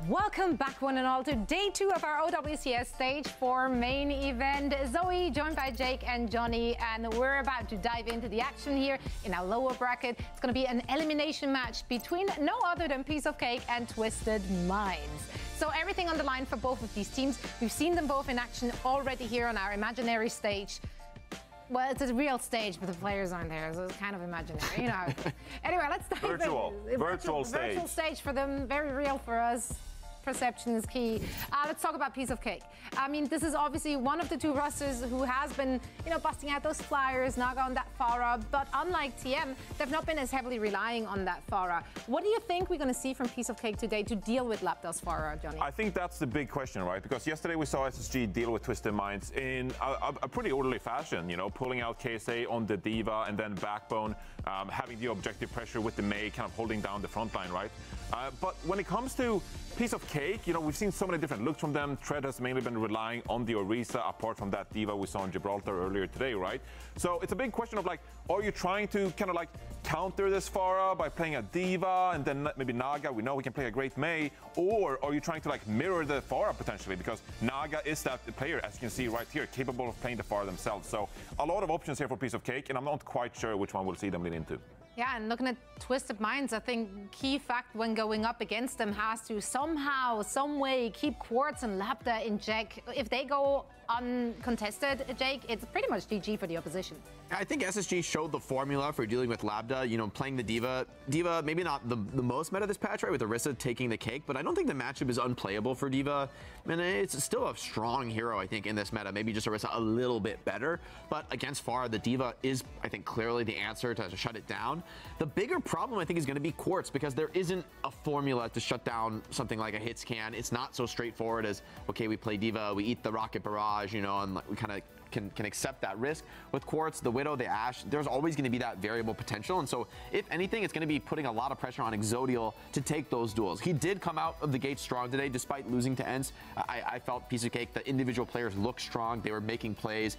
Welcome back, one and all, to day 2 of our OWCS Stage 4 main event. Zoe, joined by Jake and Johnny, and we're about to dive into the action here in our lower bracket. It's going to be an elimination match between no other than Piece of Cake and Twisted Minds. So everything on the line for both of these teams. We've seen them both in action already here on our imaginary stage. Well, it's a real stage, but the players aren't there, so it's kind of imaginary, you know. Anyway, let's dive in. Virtual stage for them, very real for us. Perception is key. Let's talk about Piece of Cake. I mean, this is obviously one of the two rosters who has been, you know, busting out those flyers, not going that far up. But unlike TM, they've not been as heavily relying on that Pharah. What do you think we're going to see from Piece of Cake today to deal with Lapdog's Pharah, Johnny? I think that's the big question, right? Because yesterday we saw SSG deal with Twisted Minds in a pretty orderly fashion, you know, pulling out KSA on the Diva and then Backbone, having the objective pressure with the Mei, kind of holding down the front line, right? But when it comes to Piece of Cake, you know, we've seen so many different looks from them. Tread has mainly been relying on the Orisa, apart from that Diva we saw in Gibraltar earlier today, right? So it's a big question of, like, are you trying to kind of like counter this Pharah by playing a Diva and then maybe Naga? We know we can play a great Mei. Or are you trying to like mirror the Pharah potentially? Because Naga is that player, as you can see right here, capable of playing the Pharah themselves. So a lot of options here for Piece of Cake, and I'm not quite sure which one we'll see them lean into. Yeah, and looking at Twisted Minds, I think key fact when going up against them has to somehow, some way keep Quartz and Labda in check. If they go uncontested, Jake, it's pretty much GG for the opposition. I think SSG showed the formula for dealing with Labda, you know, playing the Diva. Diva, maybe not the most meta this patch, right, with Orisa taking the cake, but I don't think the matchup is unplayable for Diva. I mean, it's still a strong hero, I think, in this meta. Maybe just Orisa a little bit better, but against Pharah, the Diva is, I think, clearly the answer to shut it down. The bigger problem, I think, is going to be Quartz, because there isn't a formula to shut down something like a hits can. It's not so straightforward as, okay, we play Diva, we eat the Rocket Barrage, you know, and we kind of can accept that risk. With Quartz, the Widow, the Ashe, there's always going to be that variable potential. And so, if anything, it's going to be putting a lot of pressure on Exodial to take those duels. He did come out of the gate strong today, despite losing to ENCE. I felt Piece of Cake, the individual players looked strong. They were making plays,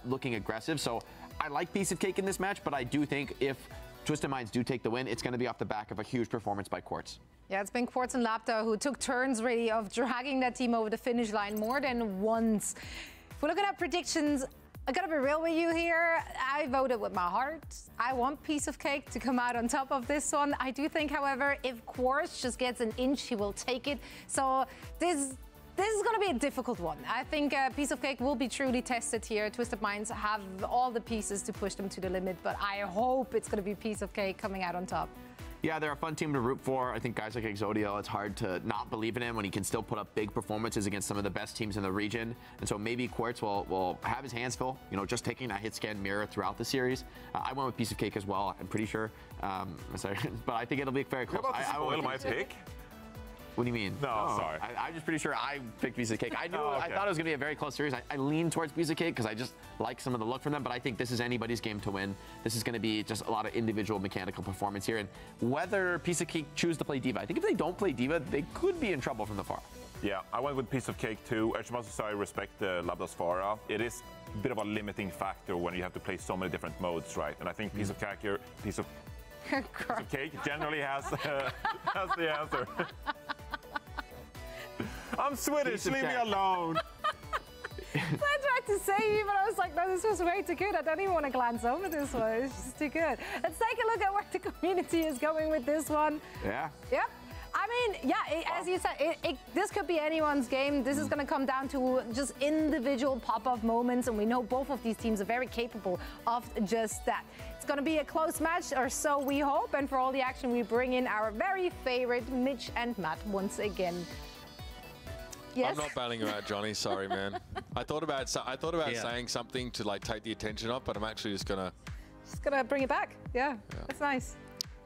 looking aggressive. So, I like Piece of Cake in this match, but I do think if Twisted Minds do take the win, it's going to be off the back of a huge performance by Quartz. Yeah, it's been Quartz and Lapdog who took turns, really, of dragging that team over the finish line more than once. If we're looking at predictions, I gotta be real with you here. I voted with my heart. I want Piece of Cake to come out on top of this one. I do think, however, if Quartz just gets an inch, he will take it. So this is going to be a difficult one. I think Piece of Cake will be truly tested here. Twisted Minds have all the pieces to push them to the limit, but I hope it's going to be Piece of Cake coming out on top. Yeah, they're a fun team to root for. I think guys like Exodial, it's hard to not believe in him when he can still put up big performances against some of the best teams in the region. And so maybe Quartz will have his hands full, you know, just taking that hit scan mirror throughout the series. I went with Piece of Cake as well, I'm pretty sure. Sorry, but I think it'll be very close. I will my pick. What do you mean? No, sorry. I'm just pretty sure I picked Piece of Cake. I knew. Oh, okay. I thought it was going to be a very close series. I lean towards Piece of Cake because I just like some of the look from them, but I think this is anybody's game to win. This is going to be just a lot of individual mechanical performance here. And whether Piece of Cake choose to play Diva, I think if they don't play Diva, they could be in trouble from the Pharah. Yeah, I went with Piece of Cake too. As much as I respect Lapdog's Pharah, it is a bit of a limiting factor when you have to play so many different modes, right? And I think Piece of Cake here, Piece of Cake generally has the answer. I'm Swedish, leave me alone. I tried to say you, but I was like, no, this was way too good. I don't even want to glance over this one. It's just too good. Let's take a look at where the community is going with this one. Yeah. Yep. I mean, yeah, as you said, this could be anyone's game. This is going to come down to just individual pop-up moments, and we know both of these teams are very capable of just that. It's going to be a close match, or so we hope, and for all the action, we bring in our very favorite Mitch and Matt once again. Yes. I'm not bailing you out, Johnny. Sorry, man. I thought about saying something to like take the attention off, but I'm actually just gonna bring it back. Yeah. That's nice.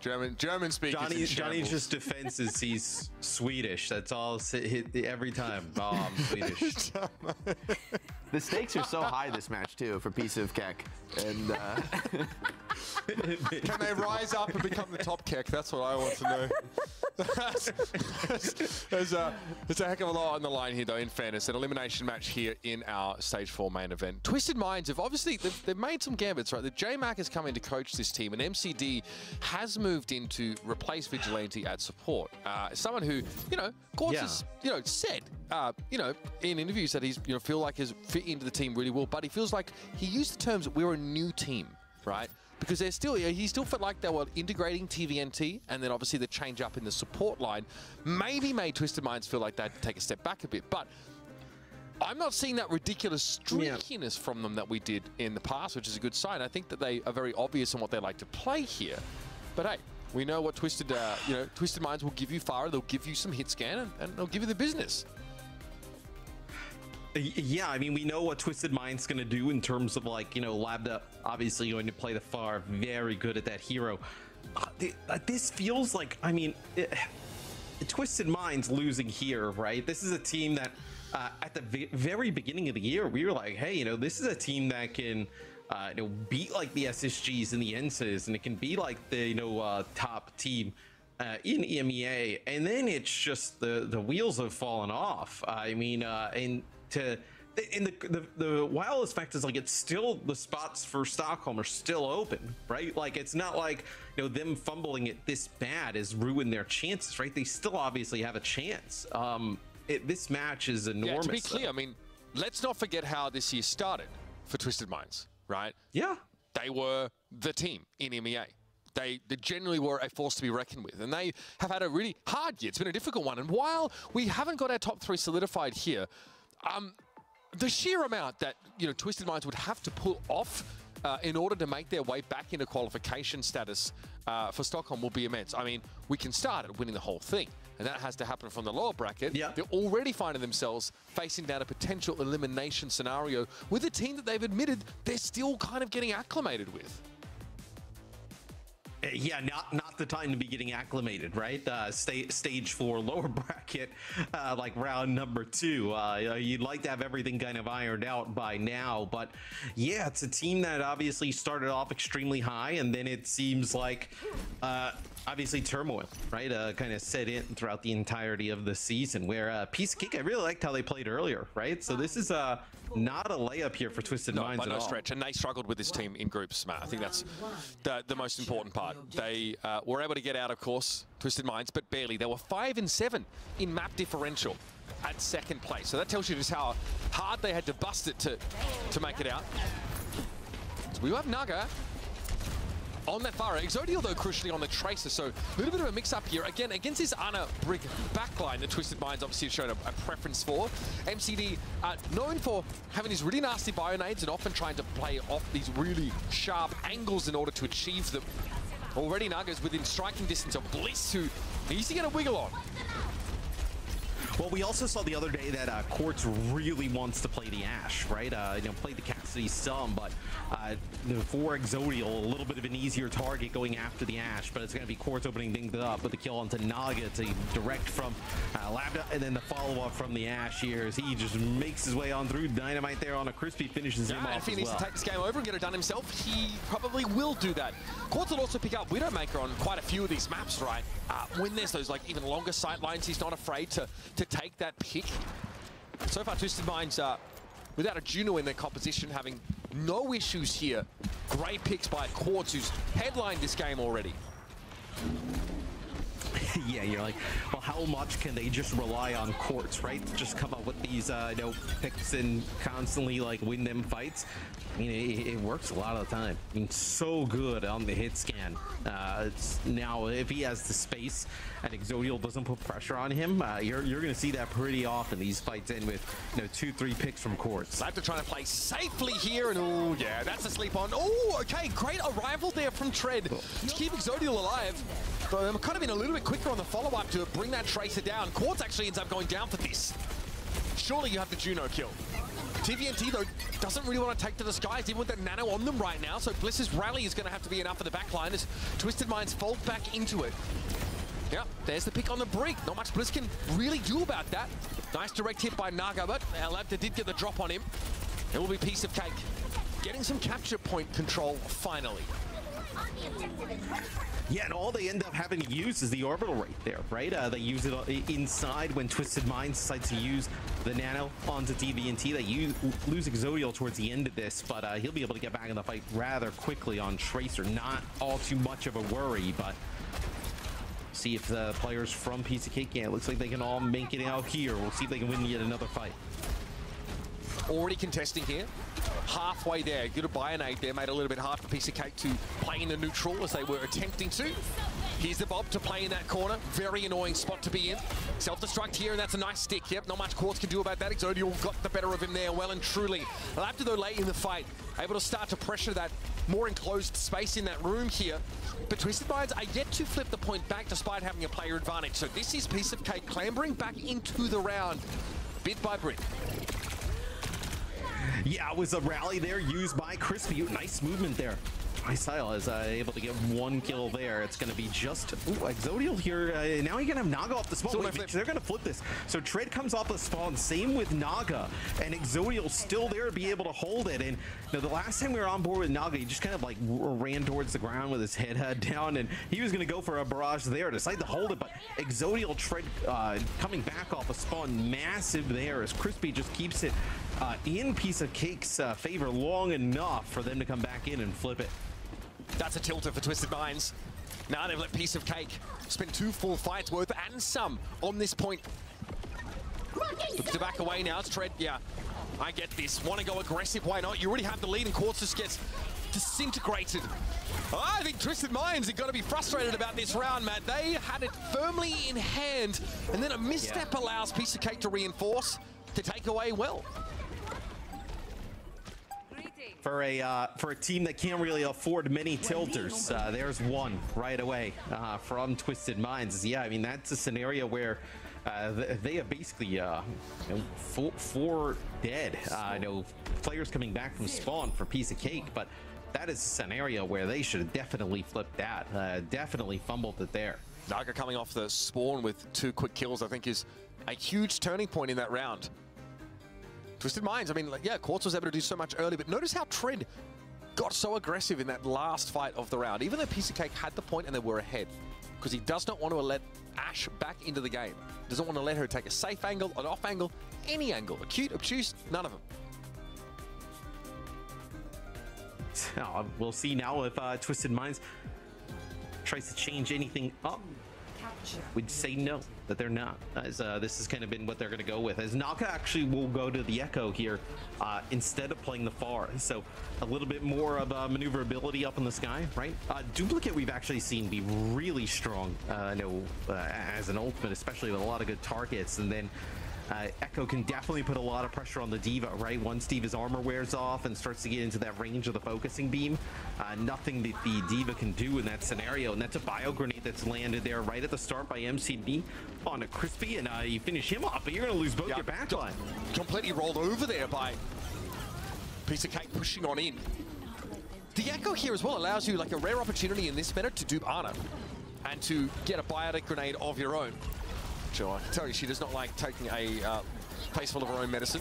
German speakers. Johnny's just defense is he's Swedish. That's all. Every time. Oh, I'm Swedish. The stakes are so high this match too for Piece of Cake, and can they rise up and become the top Cake? That's what I want to know. There's a heck of a lot on the line here, though. In fairness, an elimination match here in our Stage 4 main event. Twisted Minds have obviously they've made some gambits, right? The J-Mac has come in to coach this team, and MCD has moved moved in to replace Vigilante at support. Someone who, Quartz has, said, in interviews that he's, feel like has fit into the team really well, but he feels like he used the terms, we're a new team, right? Because they're still, he still felt like they were integrating TVNT, and then obviously the change up in the support line maybe made Twisted Minds feel like they had to take a step back a bit. But I'm not seeing that ridiculous streakiness from them that we did in the past, which is a good sign. I think that they are very obvious in what they like to play here. But hey, we know what Twisted Minds will give you, Farah. They'll give you some hit scan, and they'll give you the business. Yeah, I mean, we know what Twisted Mind's going to do in terms of, like, Lambda obviously going to play the Pharah, very good at that hero. This feels like, I mean, Twisted Mind's losing here, right? This is a team that at the very beginning of the year, we were like, hey, this is a team that can beat like the SSGs and the NCs, and it can be like the top team in EMEA, and then it's just the wheels have fallen off. I mean, the wildest fact is, like, it's still, the spots for Stockholm are still open, right? Like, it's not like them fumbling it this bad has ruined their chances, right? They still obviously have a chance. This match is enormous. Yeah, to be clear, I mean, let's not forget how this year started for Twisted Minds, right? Yeah, they were the team in EMEA. They generally were a force to be reckoned with, and they have had a really hard year. It's been a difficult one, and while we haven't got our top 3 solidified here, the sheer amount that Twisted Minds would have to pull off in order to make their way back into qualification status for Stockholm will be immense. I mean, we can start at winning the whole thing, and that has to happen from the lower bracket. Yeah. They're already finding themselves facing down a potential elimination scenario with a team that they've admitted they're still kind of getting acclimated with. Yeah, not the time to be getting acclimated, right? Stage 4 lower bracket, like round number 2. You'd like to have everything kind of ironed out by now, but yeah, it's a team that obviously started off extremely high, and then it seems like obviously turmoil, right? Kind of set in throughout the entirety of the season, where Piece of Cake, I really liked how they played earlier, right? So this is not a layup here for Twisted Minds at all. No stretch, and they struggled with this team in groups, Matt. I think that's the most important part. They were able to get out, of course, Twisted Minds, but barely. They were 5 and 7 in map differential at second place. So that tells you just how hard they had to bust it to make it out. So we have Naga on that Pharah. Exodial, though, crucially on the Tracer, so a little bit of a mix-up here. Again, against this Ana Brick backline that Twisted Minds obviously have shown a preference for. MCD, known for having these really nasty bio-nades and often trying to play off these really sharp angles in order to achieve them. Already Naga's within striking distance of Bliss, who needs to get a wiggle on. Well, we also saw the other day that Quartz really wants to play the Ashe, right? Play the Cassidy some, but for Exodial, a little bit of an easier target going after the Ashe, but it's going to be Quartz opening things up with the kill onto Naga to direct from Lambda, and then the follow-up from the Ashe here as he just makes his way on through. Dynamite there on a crispy, finishes him off. If he needs to take this game over and get it done himself, he probably will do that. Quartz will also pick up Widowmaker on quite a few of these maps, right? When there's those like even longer sight lines, he's not afraid to take that pick. So far, Twisted Minds without a Juno in their composition, having no issues here. Great picks by Quartz, who's headlined this game already. Yeah, you're like, well, how much can they just rely on Quartz, right? Just come up with these, picks and constantly like win them fights. I mean, it works a lot of the time. I mean, so good on the hit scan. Now, if he has the space and Exodial doesn't put pressure on him, you're going to see that pretty often. These fights end with 2-3 picks from Quartz. Lambda trying to play safely here, and oh yeah, that's a sleep on. Oh, okay, great arrival there from Tread to keep Exodial alive. But they're kind of been a little bit quicker on the follow-up to bring that Tracer down. Quartz actually ends up going down for this. Surely you have the Juno kill. TVNT, though, doesn't really want to take to the skies, even with the nano on them right now, so Bliss's rally is going to have to be enough for the backline as Twisted Minds fold back into it. Yep, there's the pick on the break. Not much Bliss can really do about that. Nice direct hit by Naga, but Lambda did get the drop on him. It will be piece of cake. Getting some capture point control, finally. Yeah, and all they end up having to use is the orbital right there, right? They use it inside when Twisted Minds decides to use the nano onto TVNT. They lose Exodial towards the end of this, but he'll be able to get back in the fight rather quickly on Tracer. Not all too much of a worry, but See if the players from Piece of Cake, yeah, it looks like they can all make it out here. We'll see if they can win yet another fight. Already contesting here. Halfway there. Good buy an aid there. Made it a little bit hard for Piece of Cake to play in the neutral as they were attempting to. Here's the Bob to play in that corner. Very annoying spot to be in. Self-destruct here, and that's a nice stick. Yep, not much Quartz can do about that. Exodial got the better of him there, well and truly. Labda, though, late in the fight, able to start to pressure that more enclosed space in that room here. But Twisted Minds are yet to flip the point back despite having a player advantage. So this is Piece of Cake clambering back into the round, bit by bit. Yeah, it was a rally there used by Crispy. Nice movement there. Isile is able to get 1 kill there. It's going to be just... Ooh, Exodial here. Now you're going to have Naga off the spawn. Wait, they're going to flip this. So Tread comes off the spawn. Same with Naga. And Exodial still there to be able to hold it. And you know, the last time we were on board with Naga, he just kind of like ran towards the ground with his head down. And he was going to go for a barrage there. Decided to hold it. But Exodial Tread coming back off the spawn. Massive there as Crispy just keeps it in Piece of Cake's favor long enough for them to come back in and flip it. That's a tilter for Twisted Minds. Now they've let Piece of Cake spend 2 full fights worth and some on this point. Look to back away now. It's Tread. Yeah, I get this. Want to go aggressive? Why not? You already have the lead, and Quartz just gets disintegrated. I think Twisted Minds are going to be frustrated about this round, Matt. They had it firmly in hand, and then a misstep allows Piece of Cake to reinforce, to take away well. For a team that can't really afford many tilters, there's one right away from Twisted Minds. Yeah, I mean, that's a scenario where they have basically you know, four dead. You know, players coming back from spawn for Piece of Cake, but that is a scenario where they should have definitely flipped that. Definitely fumbled it there. Naga coming off the spawn with 2 quick kills, I think, is a huge turning point in that round. Twisted Minds, I mean, like, yeah, Quartz was able to do so much early, but notice how Tread got so aggressive in that last fight of the round, even though Piece of Cake had the point and they were ahead, because he does not want to let Ash back into the game. Doesn't want to let her take a safe angle, an off angle, any angle. Acute, obtuse, none of them. We'll see now if Twisted Minds tries to change anything up. We'd say no, that they're not, as this has kind of been what they're going to go with, as Naga actually will go to the Echo here instead of playing the Far, so a little bit more of maneuverability up in the sky, right? Duplicate we've actually seen be really strong, as an ultimate, especially with a lot of good targets, and then Echo can definitely put a lot of pressure on the D.Va, right? Once D.Va's armor wears off and starts to get into that range of the focusing beam, nothing that the D.Va can do in that scenario. And that's a bio grenade that's landed there right at the start by MCB on a Crispy, and you finish him off, but you're going to lose both your backline. Completely rolled over there by Piece of Cake pushing on in. The Echo here as well allows you like a rare opportunity in this meta to dupe Ana and to get a biotic grenade of your own. I can tell you, she does not like taking a face full of her own medicine.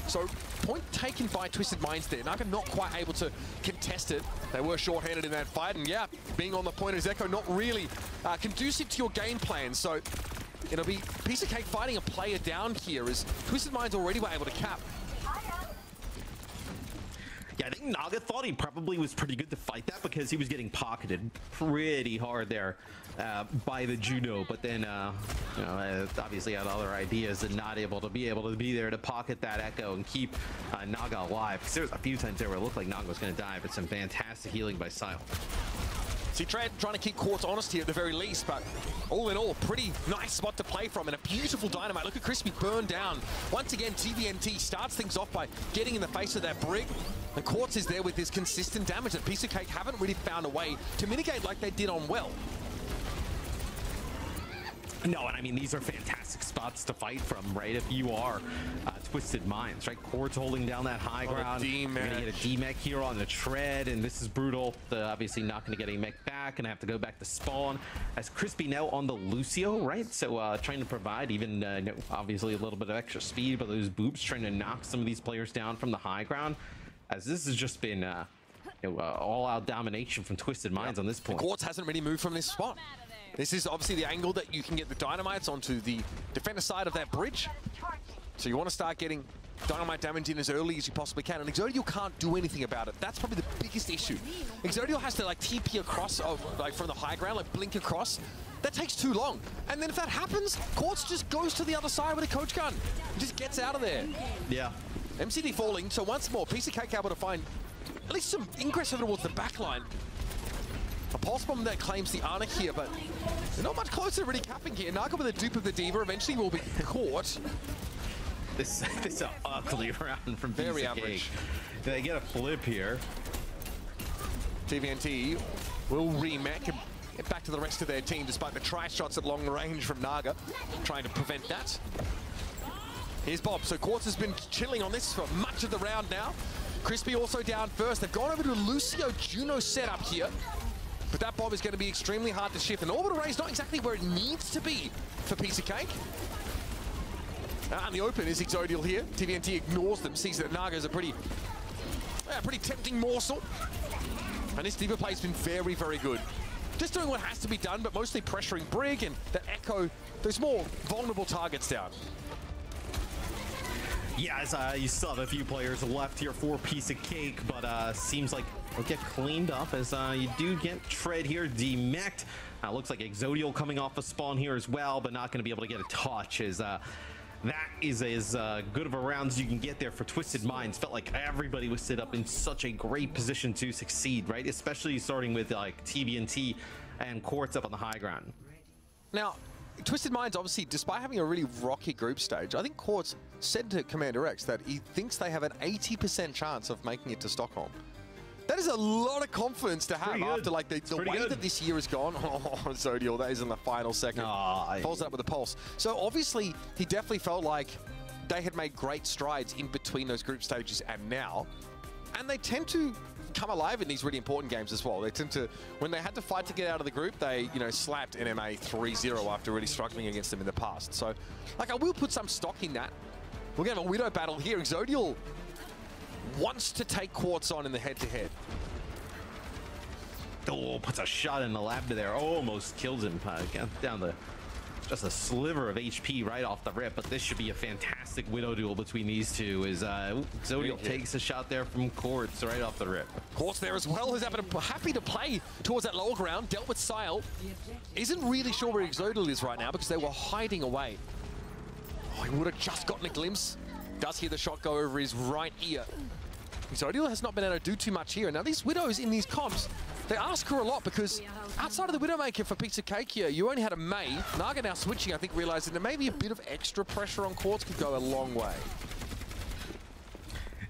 So, point taken by Twisted Minds there. Naga not quite able to contest it. They were short-handed in that fight, and yeah, being on the point as Echo not really conducive to your game plan. So, it'll be Piece of Cake fighting a player down here as Twisted Minds already were able to cap. Yeah, I think Naga thought he probably was pretty good to fight that because he was getting pocketed pretty hard there by the Juno, but then you know, obviously had other ideas and not able to be there to pocket that Echo and keep Naga alive. Because there was a few times there where it looked like Naga was going to die, but some fantastic healing by Sile. See, Tread trying to keep Quartz honest here at the very least, but all in all, pretty nice spot to play from and a beautiful dynamite. Look at Crispy burn down. Once again, TVNT starts things off by getting in the face of that brig. And Quartz is there with this consistent damage that Piece of Cake haven't really found a way to mitigate like they did on Well. No, and I mean, these are fantastic spots to fight from, right? If you are Twisted Minds, right? Quartz holding down that high ground. You're going to get a D-mech here on the Tread, and this is brutal. Obviously not going to get a mech back, and have to go back to spawn. As Crispy now on the Lucio, right? So trying to provide even, obviously a little bit of extra speed, but those boops trying to knock some of these players down from the high ground. As this has just been all-out domination from Twisted Minds on this point. Quartz hasn't really moved from this spot. This is obviously the angle that you can get the dynamites onto the defender side of that bridge. So you want to start getting Dynamite damage in as early as you possibly can, and Exodial can't do anything about it. That's probably the biggest issue. Exodial has to like TP across, like from the high ground, like blink across. That takes too long. And then if that happens, Quartz just goes to the other side with a coach gun. Just gets out of there. Yeah. MCD falling, so once more, Piece of Cake able to find at least some ingress towards the back line. A pulse bomb that claims the Arctic here, but they're not much closer to really capping here. Naga with a dupe of the D.Va eventually will be caught. This is an ugly round from Very Piece of average. Cake. They get a flip here. TVNT will remech and get back to the rest of their team despite the tri-shots at long range from Naga, trying to prevent that. Here's Bob. So Quartz has been chilling on this for much of the round now. Crispy also down first. They've gone over to a Lucio Juno setup here. But that bomb is going to be extremely hard to shift. And Orbital Ray is not exactly where it needs to be for Piece of Cake. And the open is Exodial here. TVNT ignores them, sees that Naga is a pretty tempting morsel. And this D.Va play has been very, very good. Just doing what has to be done, but mostly pressuring Brig and the Echo, those more vulnerable targets down. Yeah, as you still have a few players left here for Piece of Cake, but seems like it'll get cleaned up as you do get Tread here demeched. Looks like Exodial coming off a spawn here as well, but not going to be able to get a touch as that is as good of a round as you can get there for Twisted Minds. Felt like everybody was set up in such a great position to succeed, right? Especially starting with like TVNT and Quartz up on the high ground. Now, Twisted Minds, obviously, despite having a really rocky group stage, I think Quartz said to Commander X that he thinks they have an 80% chance of making it to Stockholm. That is a lot of confidence to have after like the way that this year has gone. Oh, Zodial, that is in the final second. Follows it up with a pulse. So obviously, he definitely felt like they had made great strides in between those group stages and now. And they tend to come alive in these really important games as well. They tend to, when they had to fight to get out of the group, they, you know, slapped NMA 3-0 after really struggling against them in the past. So, like, I will put some stock in that. We're going to have a Widow battle here. Exodial wants to take Quartz on in the head-to-head. Oh, puts a shot in the lab there. Almost kills him down the just a sliver of HP right off the rip. But this should be a fantastic Widow duel between these two. As Zodial takes a shot there from Quartz right off the rip. Quartz there as well, who's happy to play towards that lower ground. Dealt with Sile. Isn't really sure where Exodial is right now because they were hiding away. Oh, he would have just gotten a glimpse. Does hear the shot go over his right ear. Exodial has not been able to do too much here. Now these Widows in these comps, they ask her a lot because outside of the Widowmaker for Piece of Cake here, you only had a Mei. Naga now switching, I think, realizing that maybe a bit of extra pressure on Quartz could go a long way.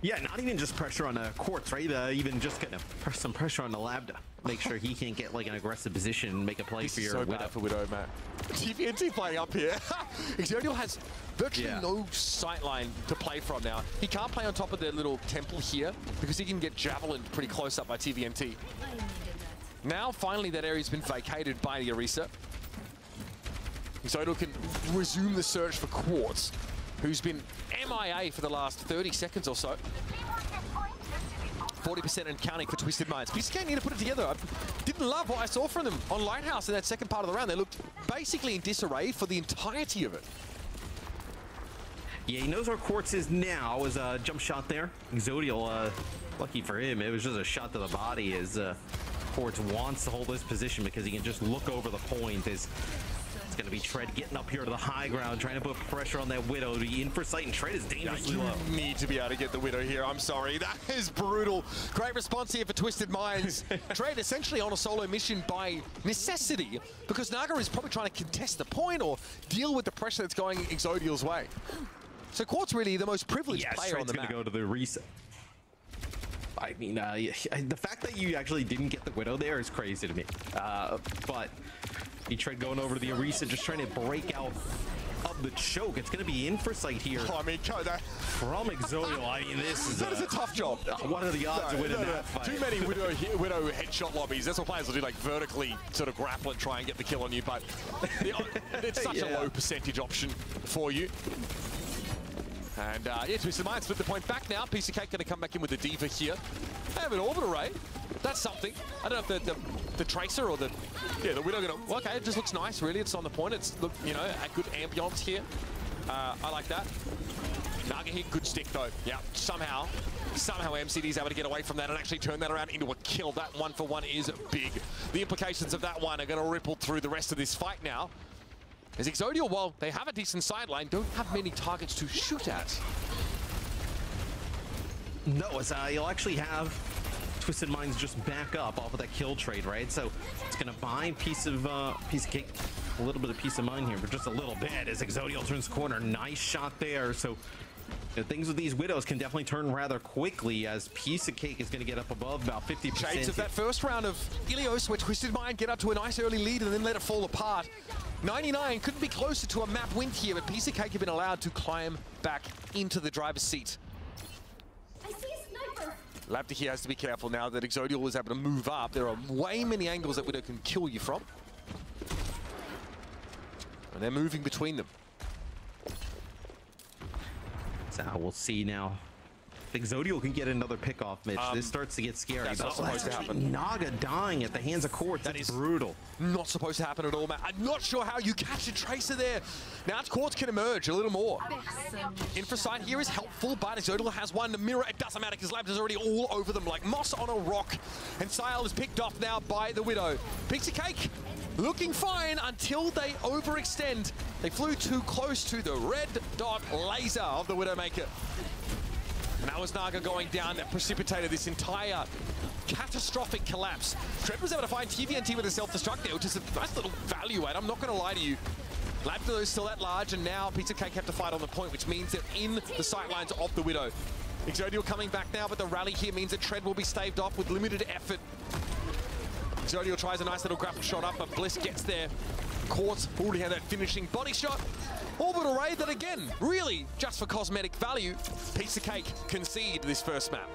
Yeah, not even just pressure on Quartz, right? Even just getting some pressure on the Lambda. Make sure he can't get like an aggressive position and make a play for your Widow. Bad for Widow, Matt. TVNT playing up here. Exodial has virtually no sightline to play from now. He can't play on top of the little temple here because he can get javelined pretty close up by TVNT. Now, finally, that area's been vacated by the Orisa. Exodial can resume the search for Quartz, who's been MIA for the last 30 seconds or so. 40% and counting for Twisted Minds. Piece of Cake need to put it together. I didn't love what I saw from them on Lighthouse in that second part of the round. They looked basically in disarray for the entirety of it. Yeah, he knows where Quartz is now. As a jump shot there. Exodial, lucky for him, it was just a shot to the body as Quartz wants to hold this position because he can just look over the point. It's going to be Tread getting up here to the high ground, trying to put pressure on that Widow to be in for sight, and Tread is dangerously low. You need to be able to get the Widow here. I'm sorry. That is brutal. Great response here for Twisted Minds. Tread essentially on a solo mission by necessity because Naga is probably trying to contest the point or deal with the pressure that's going Exodial's way. So Quartz really the most privileged player on the map. Tread's going to go to the reset. I mean, the fact that you actually didn't get the Widow there is crazy to me. But he tried going over to the Orisa, just trying to break out of the choke. It's going to be in for sight here. Oh, I mean, from Exodial, I mean, this is a tough job. What are the odds of winning that fight? Too many Widow headshot lobbies. That's what players will do, like vertically sort of grapple and try and get the kill on you. But it's such a low percentage option for you. And yeah, Twisted Minds split the point back now. Piece of Cake going to come back in with the D.Va here. They have an Orbital Ray. That's something. I don't know if the Tracer or the Widow going to... Okay, it just looks nice, really. It's on the point. It's, look, you know, a good ambiance here. I like that. Naga hit, good stick though. Yeah, somehow MCD's able to get away from that and actually turn that around into a kill. That 1-for-1 is big. The implications of that one are going to ripple through the rest of this fight now. As Exodial, while they have a decent sideline, don't have many targets to shoot at. No, as you'll actually have Twisted Minds just back up off of that kill trade, right? So it's gonna buy piece of cake, a little bit of peace of mind here, but just a little bit as Exodial turns corner. Nice shot there. So things with these Widows can definitely turn rather quickly as piece of cake is going to get up above about 50%. Shades of that first round of Ilios where Twisted Mind get up to a nice early lead and then let it fall apart. 99 couldn't be closer to a map win here, but piece of cake have been allowed to climb back into the driver's seat. I see a sniper. Labda here has to be careful now that Exodial was able to move up. There are way many angles that Widow can kill you from. And they're moving between them. So we'll see now. If Exodial can get another pick off, Mitch, this starts to get scary. That's not supposed to happen. Naga dying at the hands of Quartz. That is brutal. Not supposed to happen at all, man. I'm not sure how you catch a Tracer there. Now Quartz can emerge a little more. Infrasight here is helpful, but Exodial has one. The mirror, it doesn't matter because Labs is already all over them like moss on a rock. And Sile is picked off now by the Widow. Pizza Cake looking fine until they overextend. They flew too close to the red dot laser of the Widowmaker. And that was Naga going down that precipitated this entire catastrophic collapse. Tread was able to find TVNT with a self-destruct there, which is a nice little value add. I'm not going to lie to you. Labda is still at large, and now Pizza Cake have to fight on the point, which means they're in the sightlines of the Widow. Exodial coming back now, but the rally here means that Tread will be staved off with limited effort. Exodial tries a nice little grapple shot up, but Bliss gets there. Quartz already had that finishing body shot. Orbital Raid that again, really just for cosmetic value, Piece of Cake concede this first map.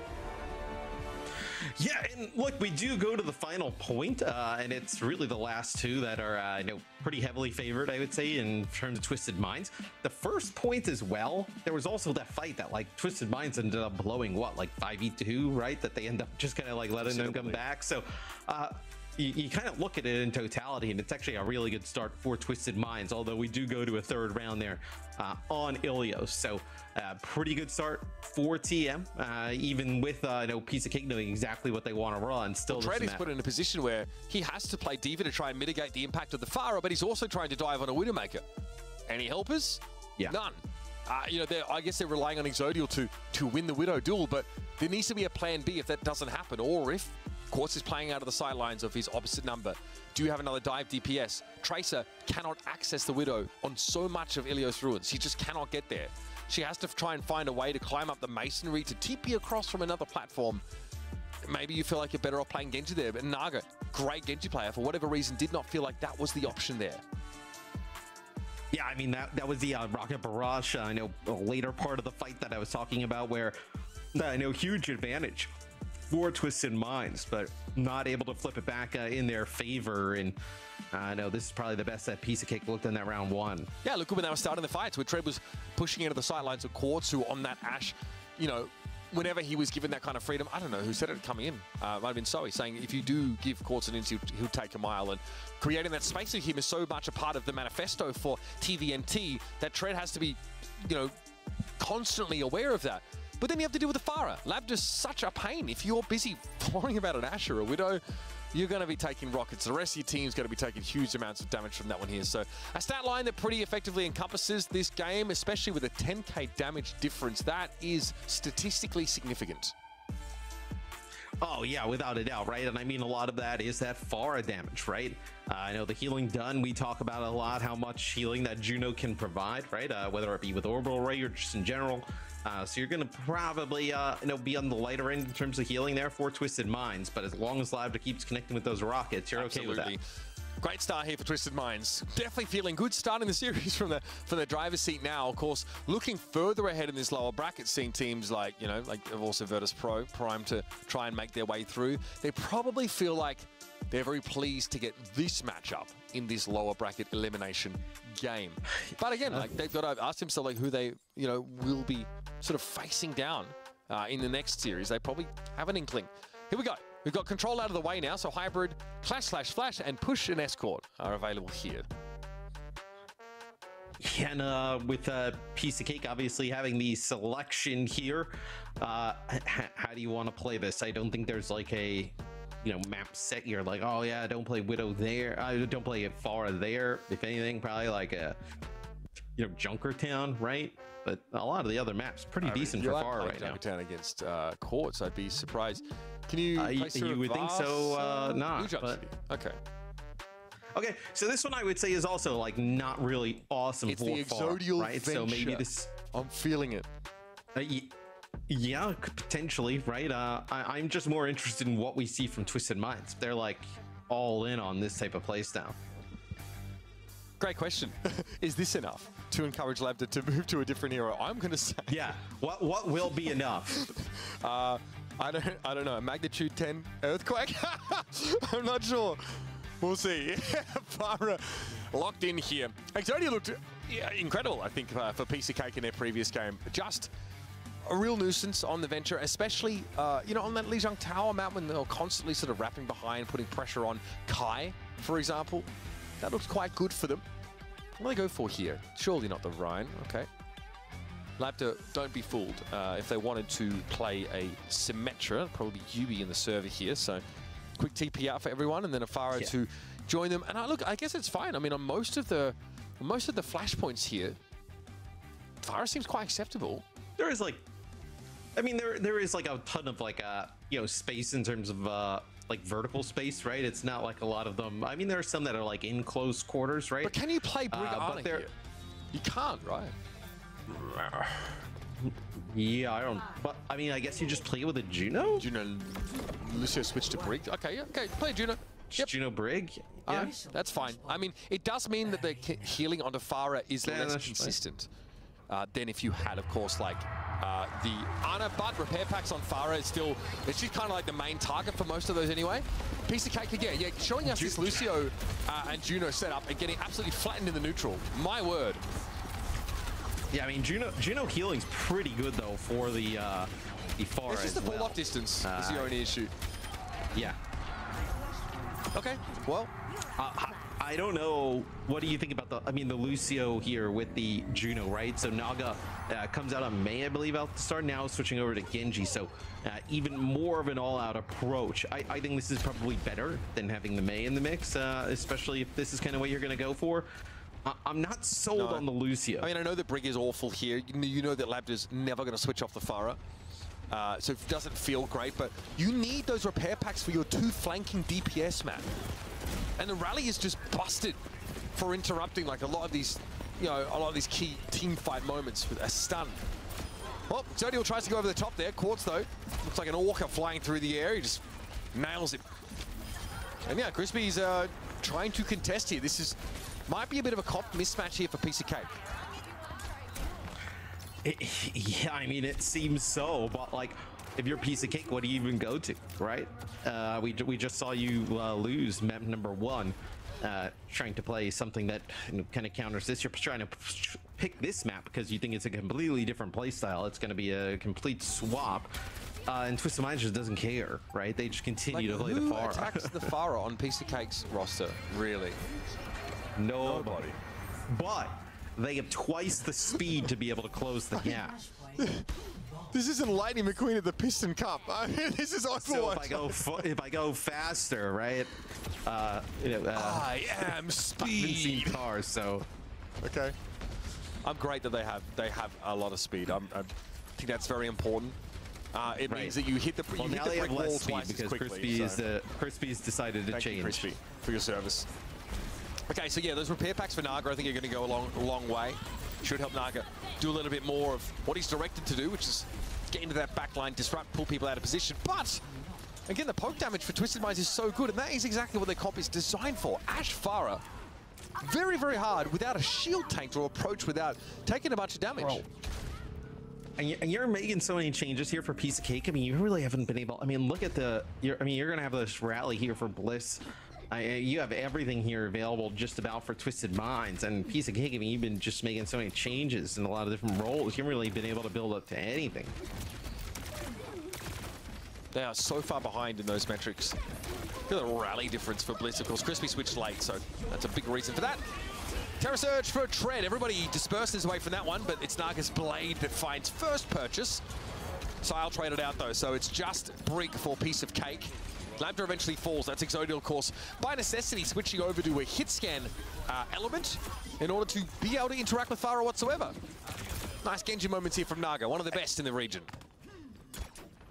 Yeah, and look, we do go to the final point, and it's really the last two that are, pretty heavily favored, I would say, in terms of Twisted Minds. The first point as well, there was also that fight that, like, Twisted Minds ended up blowing, what, like 5v2, right? That they end up just kind of, like, letting them come back. So, you kind of look at it in totality, and it's actually a really good start for Twisted Minds, although we do go to a third round there on Ilios. So pretty good start for TM, even with Piece of Cake knowing exactly what they want to run. Still, Tread is put in a position where he has to play D.Va to try and mitigate the impact of the Pharah, but he's also trying to dive on a Widowmaker. Any helpers? Yeah. None. I guess they're relying on Exodial to win the Widow duel, but there needs to be a plan B if that doesn't happen, or if Quartz is playing out of the sidelines of his opposite number. Do you have another dive DPS? Tracer cannot access the Widow on so much of Ilios Ruins. She just cannot get there. She has to try and find a way to climb up the masonry to TP across from another platform. Maybe you feel like you're better off playing Genji there, but Naga, great Genji player, for whatever reason, did not feel like that was the option there. Yeah, I mean, that was the Rocket Barrage, a later part of the fight that I was talking about where, huge advantage for Twisted Minds, but not able to flip it back in their favor. And I know this is probably the best that Piece of Cake looked in that round one. Yeah, look when they were starting the fights, where Tread was pushing into the sidelines of Quartz, who on that Ashe, whenever he was given that kind of freedom, I don't know who said it coming in. Might have been Zoe saying if you do give Quartz an inch, he'll take a mile. And creating that space for him is so much a part of the manifesto for TVNT that Tread has to be, constantly aware of that. But then you have to deal with the Pharah. Labda's such a pain. If you're busy worrying about an Ashe or a Widow, you're going to be taking rockets. The rest of your team's going to be taking huge amounts of damage from that one here. So a stat line that pretty effectively encompasses this game, especially with a 10k damage difference. That is statistically significant. Oh, yeah, without a doubt, right? And I mean, a lot of that is that Pharah damage, right? I know the healing done, we talk about a lot, how much healing that Juno can provide, right? Whether it be with Orbital Ray or just in general. So you're going to probably, be on the lighter end in terms of healing there for Twisted Minds. But as long as Labda keeps connecting with those rockets, you're okay with that. Great start here for Twisted Minds. Definitely feeling good starting the series from the driver's seat now. Of course, looking further ahead in this lower bracket, seeing teams like also Virtus Pro primed to try and make their way through. They probably feel like they're very pleased to get this matchup in this lower bracket elimination game. But again, they've got to ask themselves who they will be sort of facing down in the next series. They probably have an inkling. Here we go. We've got control out of the way now, so Hybrid, Clash/Flash, and Push and Escort are available here. And with a piece of cake, obviously having the selection here, how do you want to play this? I don't think there's like a, you know, map set here. Like, oh yeah, don't play Widow there. Don't play Pharah there. If anything, probably like a, you know, Junkertown, right? But a lot of the other maps pretty decent for Pharah right now. Junkertown against Quartz, I'd be surprised. Can you? You would think so. Not. But... Okay. Okay, so this one I would say is also like not really awesome It's for the exodial right? venture. So maybe this. I'm feeling it. Yeah, potentially, right? I'm just more interested in what we see from Twisted Minds. They're like all in on this type of playstyle. Great question. Is this enough to encourage Lambda to move to a different hero? I'm going to say. Yeah. What will be enough? I don't know. Magnitude 10 earthquake. I'm not sure. We'll see. Pharah locked in here. Exodia looked incredible, I think, for Piece of Cake in their previous game. Just a real nuisance on the venture, especially, you know, on that Lijiang Tower map when they were constantly sort of wrapping behind, putting pressure on Kai, for example. That looks quite good for them. What do they go for here? Surely not the Rhine. Okay. Lambda, don't be fooled. If they wanted to play a Symmetra, probably Yubi in the server here, so quick TP out for everyone, and then a Pharah to join them. And look, I guess it's fine. I mean, on most of the flashpoints here, Pharah seems quite acceptable. There is like, I mean, there is like a ton of like you know, space in terms of like vertical space, right? It's not like a lot of them. I mean, there are some that are like in close quarters, right? But can you play Brig Ana here? You can't, right? Yeah, I don't. But I mean, I guess you just play with a Juno. Juno, Lucio switched to Brig. Okay, yeah, okay, play Juno. Yep. Juno Brig. Yeah, that's fine. I mean, it does mean that the healing onto Pharah is less consistent than if you had, of course, like the Ana. But repair packs on Pharah is still, it's just kind of like the main target for most of those anyway. Piece of cake again. Yeah, showing us this Lucio and Juno setup and getting absolutely flattened in the neutral. My word. Yeah, I mean, Juno healing's pretty good though for the Pharah. It's just the pull-off distance is the only issue. Yeah. Okay. Well, I don't know. What do you think about the Lucio here with the Juno, right? So Naga comes out on Mei, I believe, out the start. Now switching over to Genji. So even more of an all-out approach. I think this is probably better than having the Mei in the mix, especially if this is kind of what you're going to go for. I'm not sold on the Lucio. I mean, I know that Brig is awful here. You know that Lambda's never going to switch off the Pharah. So it doesn't feel great, but you need those repair packs for your two flanking DPS, man. And the rally is just busted for interrupting like a lot of these, you know, a lot of these key team fight moments with a stun. Well, Zodiel tries to go over the top there. Quartz, though, looks like an orca flying through the air. He just nails it. And yeah, Crispy's trying to contest here. This might be a bit of a comp mismatch here for Piece of Cake. Yeah, I mean, it seems so, but like, if you're Piece of Cake, what do you even go to, right? We just saw you lose map number 1, trying to play something that, you know, kind of counters this. You're trying to pick this map because you think it's a completely different play style. It's going to be a complete swap. And Twisted Minds just doesn't care, right? They just continue to play the Pharah. Who attacks the Pharah on Piece of Cake's roster, really? Nobody. But they have twice the speed to be able to close the gap. This isn't Lightning McQueen at the Piston Cup. I mean, this is Overwatch. So if I go faster, right? You know, I am speed. Cars, so okay. I'm great that they have a lot of speed. I think that's very important. It means that you hit the now they have less speed because quickly, Crispy's decided to change. Thank you, Crispy, for your service. Okay, so yeah, those repair packs for Naga, I think, are going to go a long way. Should help Naga do a little bit more of what he's directed to do, which is get into that backline, disrupt, pull people out of position. But again, the poke damage for Twisted Minds is so good, and that is exactly what their comp is designed for. Ashe Pharah, very, very hard without a shield tank or approach without taking a bunch of damage. Bro. And you're making so many changes here for Piece of Cake. I mean, you really haven't been able. I mean, look at you're going to have this rally here for Bliss. You have everything here available just about for Twisted Minds, and Piece of Cake. I mean, you've been just making so many changes in a lot of different roles. You haven't really been able to build up to anything. They are so far behind in those metrics. Feel a rally difference for Bliss. Of course, Crispy switched late, so that's a big reason for that. Terra Surge for Tread. Everybody disperses away from that one, but it's Naga's Blade that finds first purchase. Sile traded out though, so it's just Brig for Piece of Cake. Lambda eventually falls. That's Exodial, of course, by necessity switching over to a hit scan element in order to be able to interact with Pharah whatsoever. Nice Genji moments here from Naga, one of the best in the region.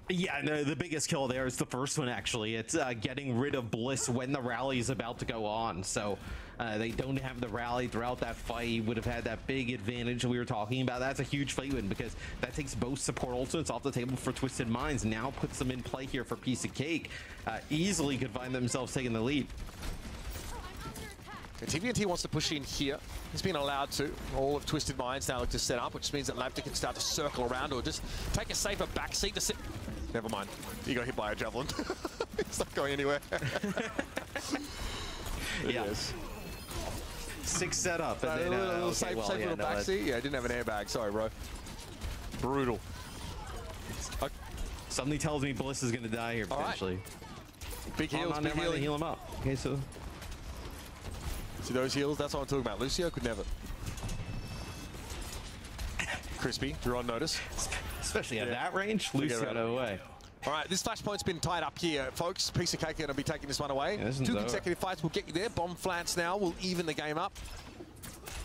Yeah, no, the biggest kill there is the first one, actually. It's getting rid of Bliss when the rally is about to go on. So they don't have the rally throughout that fight. Would have had that big advantage we were talking about. That's a huge fight win because that takes both support ultimates off the table for Twisted Minds. Now puts them in play here for Piece of Cake. Easily could find themselves taking the lead. TVNT wants to push in here. He's been allowed to. All of Twisted Minds now look to set up, which means that Lambda can start to circle around or just take a safer backseat to sit. Never mind. He got hit by a javelin. It's not going anywhere. Yes. 6 setup. And then, a little safe little backseat. Yeah, I didn't have an airbag. Sorry, bro. Brutal. Something tells me Bliss is going to die here potentially. Right. Big heals, big healing. Heal him up. Okay, so. See those heals? That's what I'm talking about. Lucio could never. Crispy, you're on notice. Especially at that range, Lucio no way. All right, this flashpoint's been tied up here, folks. Piece of Cake going to be taking this one away. Yeah, 2 consecutive fights will get you there. Bomb Flats now will even the game up.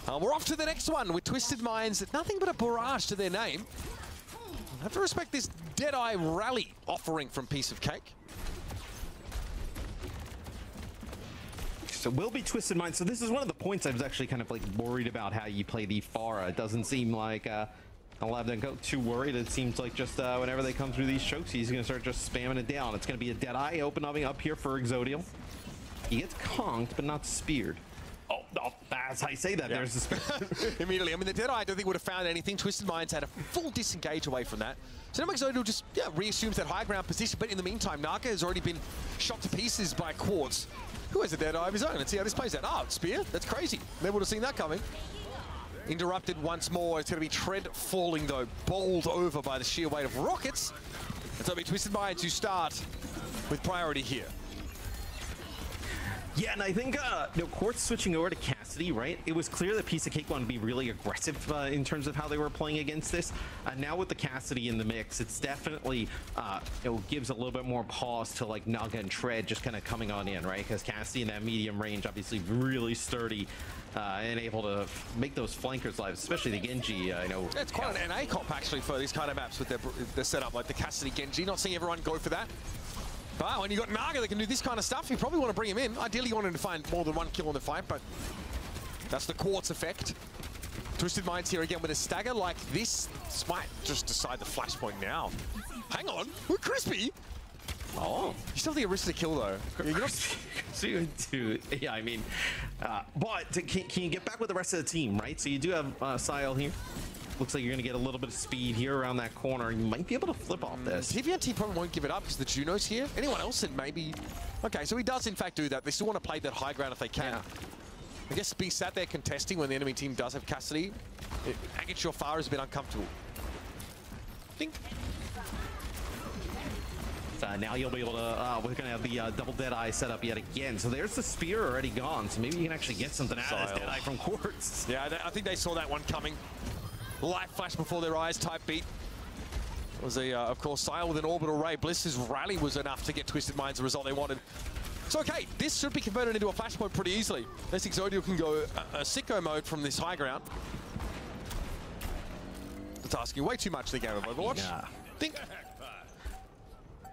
We're off to the next one with Twisted Minds. Nothing but a barrage to their name. I have to respect this Deadeye rally offering from Piece of Cake. So will be Twisted Minds. So this is one of the points I was actually kind of like worried about how you play the Pharah. It doesn't seem like I'll have them go too worried. It seems like just whenever they come through these chokes, he's going to start just spamming it down. It's going to be a Deadeye opening up here for Exodial. He gets conked, but not speared. Oh, that's how you say that. Yeah. There's the spear. Immediately. I mean, the Deadeye I don't think would have found anything. Twisted Minds had a full disengage away from that. So now Exodial just reassumes that high ground position. But in the meantime, Naga has already been shot to pieces by Quartz, who has a Deadeye of his own. Let's see how this plays out. Oh, spear. That's crazy. Never would have seen that coming. Interrupted once more. It's going to be Tread falling, though, bowled over by the sheer weight of rockets. It's going to be Twisted Minds who start with priority here. Yeah, and I think Quartz switching over to Cassidy, right? It was clear that Piece of Cake wanted to be really aggressive in terms of how they were playing against this. Now with the Cassidy in the mix, it's definitely gives a little bit more pause to like Naga and Tread just kind of coming on in, right? Because Cassidy in that medium range, obviously really sturdy and able to make those flankers live, especially the Genji. It's quite an NA comp actually for these kind of maps with their setup, like the Cassidy Genji. Not seeing everyone go for that. But when you've got Naga that can do this kind of stuff, you probably want to bring him in. Ideally, you want him to find more than 1 kill in the fight, but that's the Quartz effect. Twisted Minds here again with a stagger like this. This might just decide the flashpoint now. Hang on, we're Crispy. Oh, you still have the Arista kill though. Yeah, I mean, but can you get back with the rest of the team, right? So you do have Sile here. Looks like you're going to get a little bit of speed here around that corner. You might be able to flip off this. TVNT probably won't give it up because the Juno's here. Anyone else then maybe... Okay, so he does in fact do that. They still want to play that high ground if they can. Yeah. I guess be sat there contesting when the enemy team does have Cassidy. Against Pharah is a bit uncomfortable. Think. Now you'll be able to, we're going to have the double Deadeye set up yet again. So there's the spear already gone. So maybe you can actually get something out of this Deadeye from Quartz. Yeah, I think they saw that one coming. Light flash before their eyes type beat. It was of course, Sile with an orbital ray. Bliss's rally was enough to get Twisted Minds the result they wanted. So okay, this should be converted into a flashpoint pretty easily. This Exodial can go a sicko mode from this high ground. It's asking way too much in the game of Overwatch. Yeah. Think.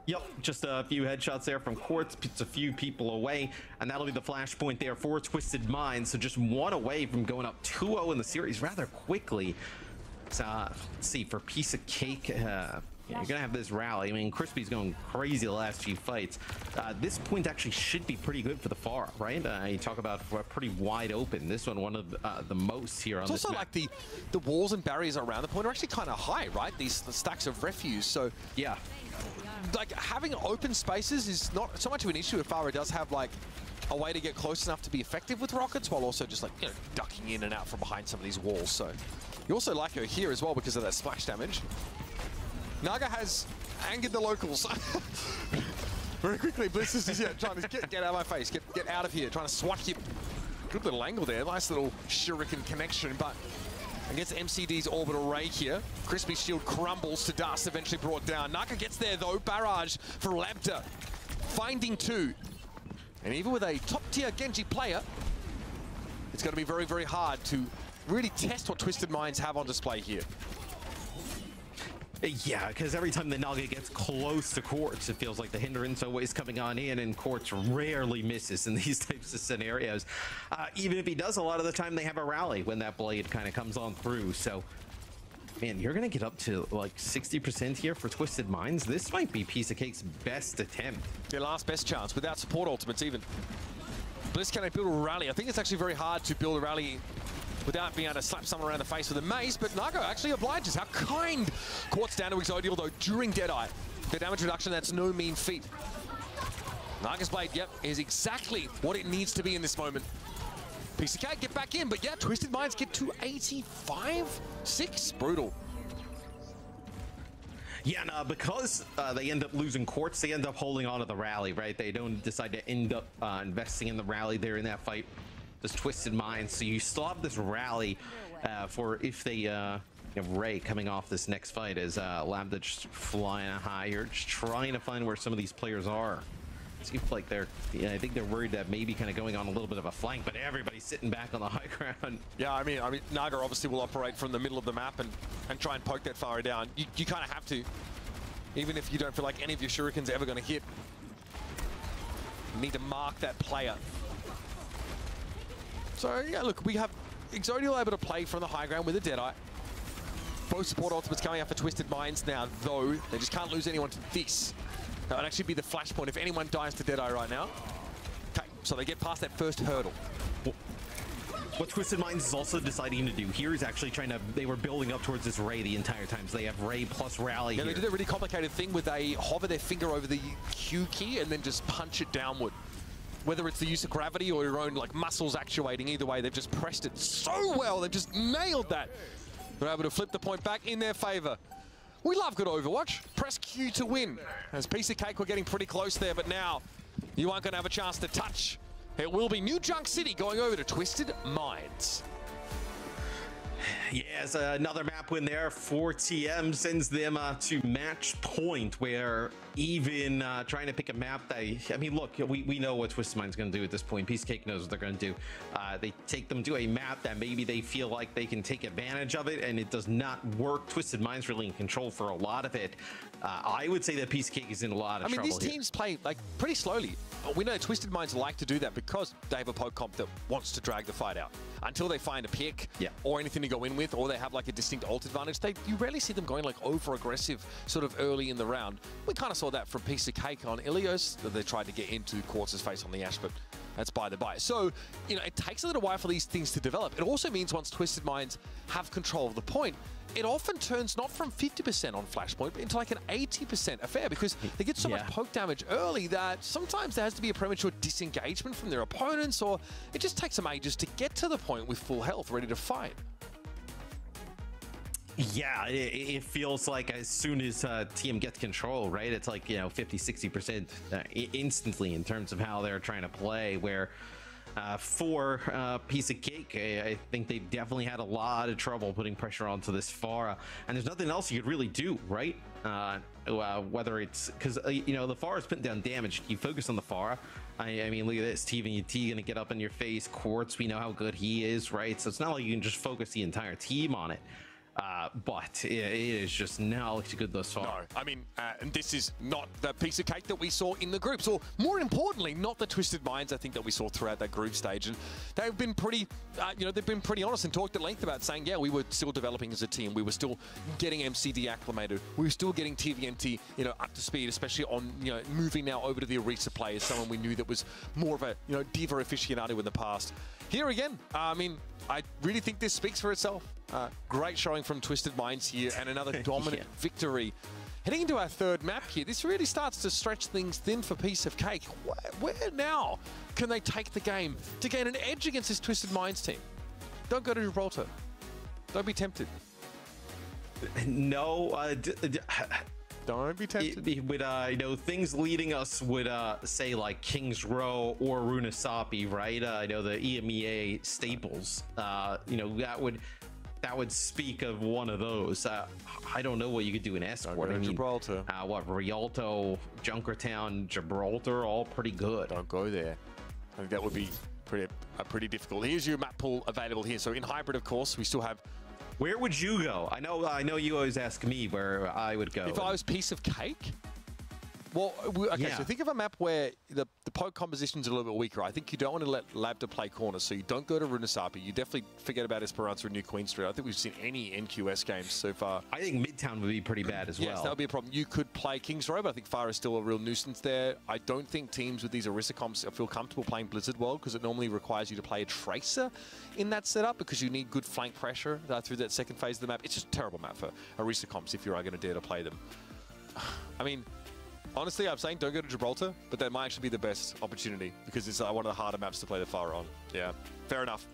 Yep, just a few headshots there from Quartz, puts a few people away, and that'll be the flashpoint there for Twisted Minds. So just 1 away from going up 2-0 in the series rather quickly. So let's see, for Piece of Cake, yeah, you're gonna have this rally. I mean, Crispy's going crazy the last few fights. This point actually should be pretty good for the Pharah, right? You talk about pretty wide open. This one of the most here on this map. It's also like the walls and barriers around the point are actually kind of high, right? The stacks of refuse. So yeah, like having open spaces is not so much of an issue if Pharah does have like a way to get close enough to be effective with rockets, while also just like ducking in and out from behind some of these walls. So you also like her here as well because of that splash damage. Naga has angered the locals. Very quickly, Bliss is trying to get out of my face, get out of here, trying to swat him Good little angle there. Nice little shuriken connection, but against MCD's orbital ray here, Crispy shield crumbles to dust, eventually brought down. Naga gets there though, barrage for Lambda, finding 2. And even with a top-tier Genji player, it's going to be very, very hard to really test what Twisted Minds have on display here. Yeah, because every time the Naga gets close to Quartz, it feels like the hindrance always coming on in, and Quartz rarely misses in these types of scenarios. Even if he does, a lot of the time they have a rally when that blade kind of comes on through. So, man, you're going to get up to like 60% here for Twisted Minds. This might be Piece of Cake's best attempt. Their last best chance without support ultimates even. Bliss, can they build a rally? I think it's actually very hard to build a rally without being able to slap someone around the face with a mace, but Nago actually obliges. How kind! Quartz down to Exodial though during Deadeye. The damage reduction, that's no mean feat. Naga's blade, yep, is exactly what it needs to be in this moment. Piece of Cake get back in, but yeah, Twisted Minds get to 85-6. Brutal. Yeah, no, because they end up losing Quartz, they end up holding on to the rally, right? They don't decide to end up investing in the rally there in that fight. This Twisted Minds, so you still have this rally for if they have Ray coming off this next fight as Lambda just flying higher, just trying to find where some of these players are. Seems like they're, I think they're worried that maybe kind of going on a little bit of a flank, but everybody's sitting back on the high ground. Yeah, I mean, Naga obviously will operate from the middle of the map and try and poke that far down. You kind of have to, even if you don't feel like any of your shurikens are ever going to hit. You need to mark that player. So, yeah, look, we have Exodial able to play from the high ground with a Deadeye. Both support ultimates coming out for Twisted Minds now, though. They just can't lose anyone to this. That would actually be the flashpoint if anyone dies to Deadeye right now. Okay, so they get past that first hurdle. What Twisted Minds is also deciding to do here is actually trying to, they were building up towards this Ray the entire time, so they have Ray plus rally here. They did a really complicated thing where they hover their finger over the Q key and then just punch it downward. Whether it's the use of gravity or your own like muscles actuating, either way, they've just pressed it so well. They've just nailed that. They're able to flip the point back in their favor. We love good Overwatch. Press Q to win. As Piece of Cake, we're getting pretty close there, but now you aren't going to have a chance to touch. It will be New Junk City going over to Twisted Minds. Yes, another map win there for TM sends them to match point, where even trying to pick a map that, I mean, look, we know what Twisted Mind's going to do at this point. Piece of Cake knows what they're going to do. They take them to a map that maybe they feel like they can take advantage of it, and it does not work. Twisted Mind's really in control for a lot of it. I would say that Piece of Cake is in a lot of trouble. These teams play like pretty slowly. We know Twisted Minds like to do that because they have a poke comp that wants to drag the fight out until they find a pick or anything to go in with, or they have like a distinct ult advantage. You rarely see them going like over aggressive sort of early in the round. We kind of saw that from Piece of Cake on Ilios, that they tried to get into Quartz's face on the Ashe, but that's by the by. So, you know, it takes a little while for these things to develop. It also means once Twisted Minds have control of the point, it often turns not from 50% on Flashpoint, but into like an 80% affair, because they get so much poke damage early that sometimes there has to be a premature disengagement from their opponents, or it just takes them ages to get to the point with full health, ready to fight. Yeah, it feels like as soon as TM gets control, right? It's like, you know, 50-60% instantly in terms of how they're trying to play, where for Piece of Cake, I think they definitely had a lot of trouble putting pressure onto this Pharah, and there's nothing else you could really do, right? Whether it's because you know, the Pharah's putting down damage, you focus on the Pharah. I mean, look at this, TVT gonna get up in your face. Quartz, we know how good he is, right? So it's not like you can just focus the entire team on it. But it is just not good thus far. No, I mean, and this is not the Piece of Cake that we saw in the groups, or more importantly, not the Twisted Minds I think that we saw throughout that group stage. And they've been pretty, you know, they've been pretty honest and talked at length about saying, yeah, we were still developing as a team. We were still getting MCD acclimated. We were still getting TVNT, you know, up to speed, especially on, you know, moving now over to the Orisa play as someone we knew that was more of a, you know, diva aficionado in the past. Here again, I mean, I really think this speaks for itself. Great showing from Twisted Minds here, and another dominant victory. Heading into our third map here, this really starts to stretch things thin for Piece of Cake. Where now can they take the game to gain an edge against this Twisted Minds team? Don't go to Gibraltar. Don't be tempted. No, Don't be tempted. With you know, things leading us would say like King's Row or Runasapi, right? You know, the EMEA staples. You know, that would speak of one of those. I don't know what you could do in Esport. I mean, Gibraltar. What, Rialto, Junkertown, Gibraltar, all pretty good. Don't go there. I think that would be pretty difficult. Here's your map pool available here. So in hybrid, of course, we still have. Where would you go? I know you always ask me where I would go. If I was piece of cake? Well, okay, yeah. So think of a map where the poke composition's a little bit weaker. I think you don't want to let Labda play corners, so you don't go to Runasapi. You definitely forget about Esperanza and New Queen Street. I think we've seen any NQS games so far. I think Midtown would be pretty bad as well. Yes, that would be a problem. You could play King's Row, but I think Far is still a real nuisance there. I don't think teams with these Orisa comps feel comfortable playing Blizzard World because it normally requires you to play a Tracer in that setup because you need good flank pressure through that second phase of the map. It's just a terrible map for Orisa comps if you are going to dare to play them. I mean, honestly, I'm saying don't go to Gibraltar, but that might actually be the best opportunity because it's one of the harder maps to play the Far on. Yeah, fair enough.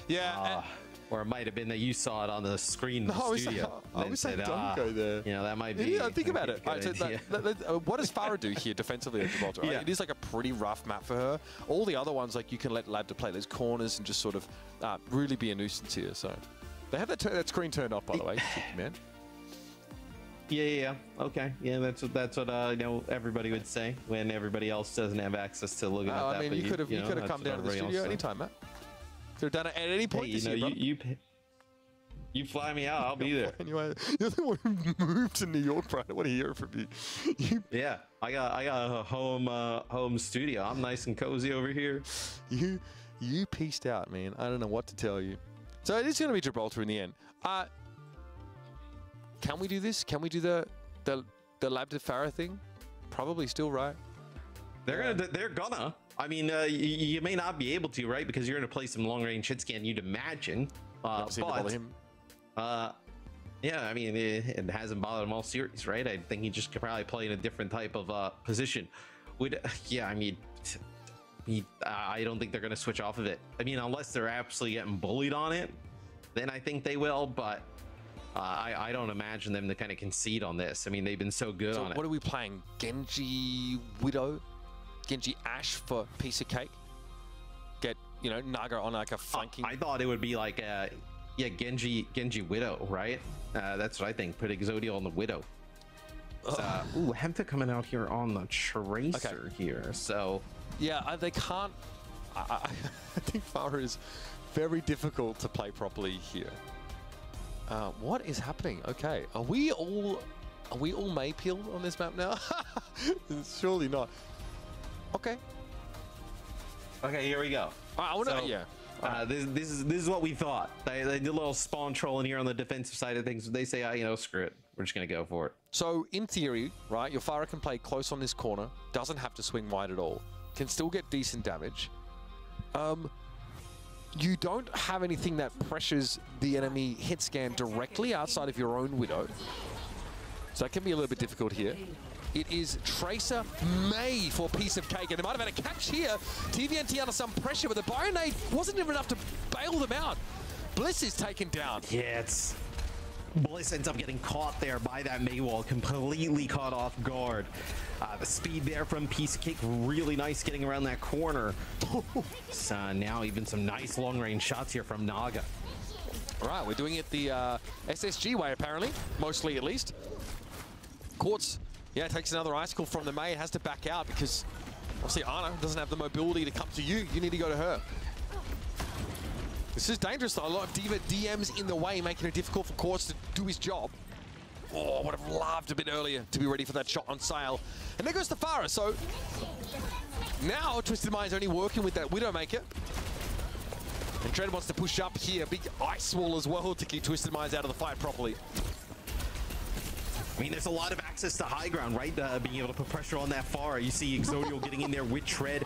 Yeah. Or it might have been that you saw it on the screen in the studio. I was saying don't go there. You know, that might be. Yeah, think about it. Right, so what does Farah do here defensively at Gibraltar? Right? It is like a pretty rough map for her. All the other ones, like you can let Labda play those corners and just sort of really be a nuisance here. So they have that screen turned off, by the way, man. Yeah. Okay. Yeah, that's what you know, everybody would say when everybody else doesn't have access to looking at that. I mean, you could have come down to the studio anytime, Matt. Could have done it at any point this year, you fly me out, I'll be there. Anyway, you're the one who moved to New York, Brian. I want to hear from you. Yeah, I got a home studio. I'm nice and cozy over here. You pieced out, man. I don't know what to tell you. So it is going to be Gibraltar in the end. Can we do this? Can we do the Labda Farah thing? Probably still, right? They're gonna. I mean, you may not be able to, right? Because you're gonna play some long range hit scan. You'd imagine. Yeah, I mean, it hasn't bothered him all series, right? I think he just could probably play in a different type of position. Yeah, I mean, I don't think they're gonna switch off of it. I mean, unless they're absolutely getting bullied on it, then I think they will. But I don't imagine them to kind of concede on this. I mean, they've been so good on it. What are we playing? Genji Widow? Genji Ash for piece of cake? Get, you know, Naga on like a flanking... I thought it would be like, yeah, Genji Widow, right? That's what I think. Put Exodia on the Widow. Ooh, Hemta coming out here on the Tracer here, so... Yeah, they can't... I think Farah is very difficult to play properly here. What is happening? Okay, are we all Maypeel on this map now? Surely not. Okay. Okay, here we go. I want to. So, yeah. This is what we thought. They did a little spawn trolling here on the defensive side of things. They say, you know, screw it. We're just gonna go for it. So in theory, right, your Farah can play close on this corner. Doesn't have to swing wide at all. Can still get decent damage. You don't have anything that pressures the enemy hit scan directly outside of your own Widow. So that can be a little bit difficult here. It is Tracer May for piece of cake, and they might have had a catch here. TVNT under some pressure, but the Bionade wasn't even enough to bail them out. Bliss is taken down. Yeah, Bliss ends up getting caught there by that Maywall, completely caught off guard. The speed there from Piece of Cake, really nice getting around that corner. So now even some nice long-range shots here from Naga. All right, we're doing it the SSG way, apparently, mostly at least. Quartz, yeah, takes another icicle from the May. It has to back out because obviously Ana doesn't have the mobility to come to you. You need to go to her. This is dangerous though. A lot of D.Va DMs in the way, making it difficult for Quartz to do his job. Oh, would have loved a bit earlier to be ready for that shot on Sale. And there goes the Farah. So now Twisted Mind's only working with that Widowmaker. And Dread wants to push up here. Big ice wall as well to keep Twisted Minds out of the fight properly. I mean, there's a lot of access to high ground, right? Being able to put pressure on that far. You see Exodio getting in there with Tread.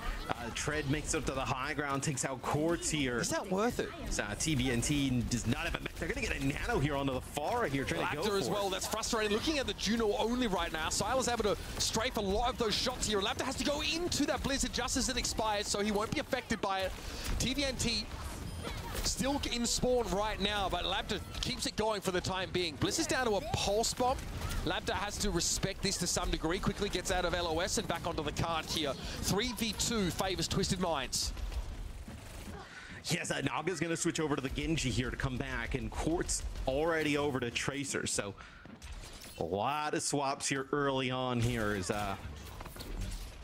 Tread makes it up to the high ground, takes out Quartz here. Is that worth it? So, TBNT does not have a mech. They're going to get a nano here onto the far here, trying to go for as well. it. That's frustrating. Looking at the Juno only right now. Sila's able to strafe a lot of those shots here. Lapta has to go into that Blizzard just as it expires, so he won't be affected by it. TVNT Still in spawn right now, but Lambda keeps it going for the time being. Bliss is down to a pulse bomb. Lambda has to respect this to some degree. Quickly gets out of LOS and back onto the card here. 3v2 favors Twisted Minds. Yes, Naga's going to switch over to the Genji here to come back, and Quartz already over to Tracer. So a lot of swaps here early on here as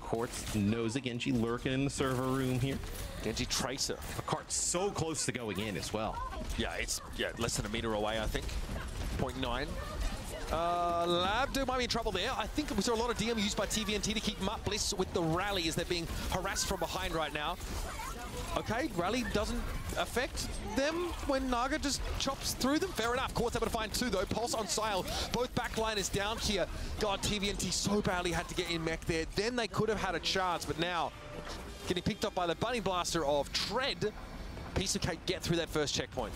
Quartz knows the Genji lurking in the server room here. Genji Tracer. A cart so close to going in as well. Yeah, it's less than a meter away, I think. 0.9. Lambda might be in trouble there. I think we saw a lot of DM used by TVNT to keep them up. Bliss with the rally as they're being harassed from behind right now. Okay, rally doesn't affect them when Naga just chops through them. Fair enough. Quartz able to find two, though. Pulse on Sile. Both backliners down here. God, TVNT so badly had to get in mech there. Then they could have had a chance, but now getting picked up by the Bunny Blaster of Tread. Piece of cake get through that first checkpoint.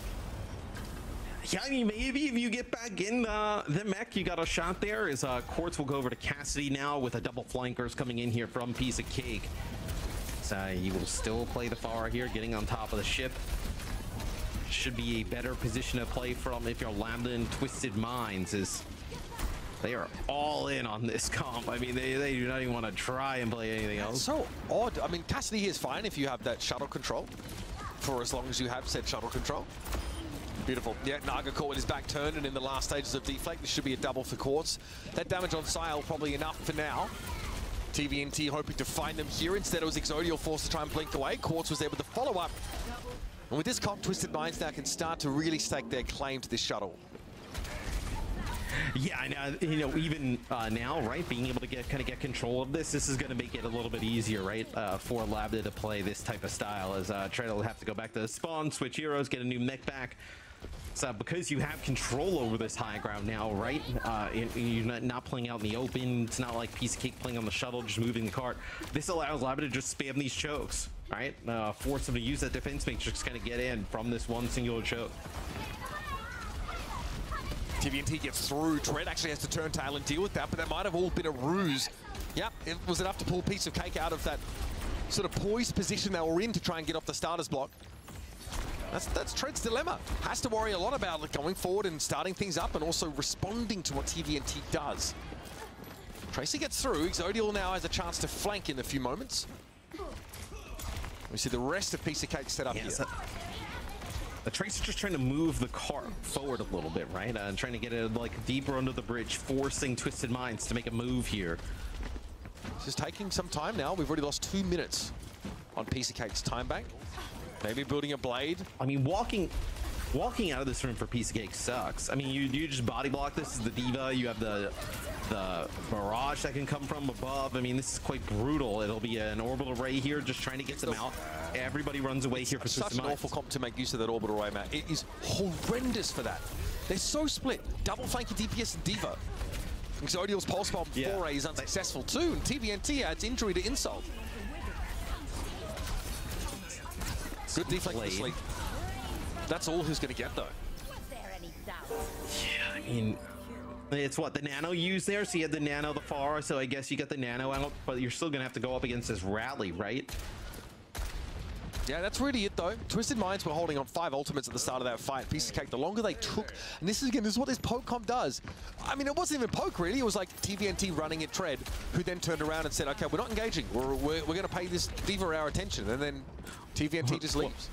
Yeah, I mean, maybe if you get back in the mech, you got a shot there. As Quartz will go over to Cassidy now with a double flankers coming in here from Piece of Cake. You will still play the Pharah here, getting on top of the ship. Should be a better position to play from if you're Lambda and Twisted Minds, as they are all in on this comp. I mean, they do not even want to try and play anything else. It's so odd. I mean, Cassidy is fine if you have that shuttle control, for as long as you have said shuttle control. Beautiful. Yeah, Naga caught with his back turned, and in the last stages of deflect, this should be a double for Quartz. That damage on Sile probably enough for now. TVNT hoping to find them here. Instead, it was Exodial forced to try and blink away. Quartz was able to follow up. And with this comp, Twisted Minds now can start to really stake their claim to this shuttle. Yeah, you know, even now, right, being able to kind of get control of this is going to make it a little bit easier, right, for Lambda to play this type of style, as Tread will have to go back to the spawn, switch heroes, get a new mech back. So because you have control over this high ground now, right? You're not playing out in the open. It's not like Piece of Cake playing on the shuttle, just moving the cart. This allows Lambda to just spam these chokes, right? Force them to use that defense matrix to kind of get in from this one singular choke. TVNT gets through. Tread actually has to turn tail and deal with that, but that might have all been a ruse. Yep, it was enough to pull Piece of Cake out of that sort of poised position they were in to try and get off the starter's block. That's Tread's dilemma. Has to worry a lot about going forward and starting things up and also responding to what TVNT does. Tracy gets through. Exodial now has a chance to flank in a few moments. We see the rest of Piece of Cake set up here. The Tracer's just trying to move the cart forward a little bit, right? And trying to get it like deeper under the bridge, forcing Twisted Minds to make a move here. This is taking some time now. We've already lost 2 minutes on Piece of Cake's time bank. Maybe building a blade. I mean, walking out of this room for Piece of Cake sucks. I mean, you just body block. This is the D.Va. You have the barrage that can come from above. I mean, this is quite brutal. It'll be an orbital array here, just trying to get them out. Everybody runs away here for such an awful comp to make use of that orbital array, Matt. It is horrendous for that. They're so split. Double flanking DPS and D.Va. Exodial's pulse bomb foray is unsuccessful too, and TVNT adds injury to insult. Good deflect to sleep. That's all who's going to get, though. Yeah, I mean, it's what the nano used there. So you had the nano, the Pharah. So I guess you got the nano out, but you're still going to have to go up against this rally, right? Yeah, that's really it, though. Twisted Minds were holding on 5 ultimates at the start of that fight. Piece of Cake, the longer they took, and this is what this poke comp does. I mean, it wasn't even poke, really. It was like TVNT running at Tread, who then turned around and said, okay, we're not engaging. We're going to pay this D.Va our attention. And then TVNT just leaves.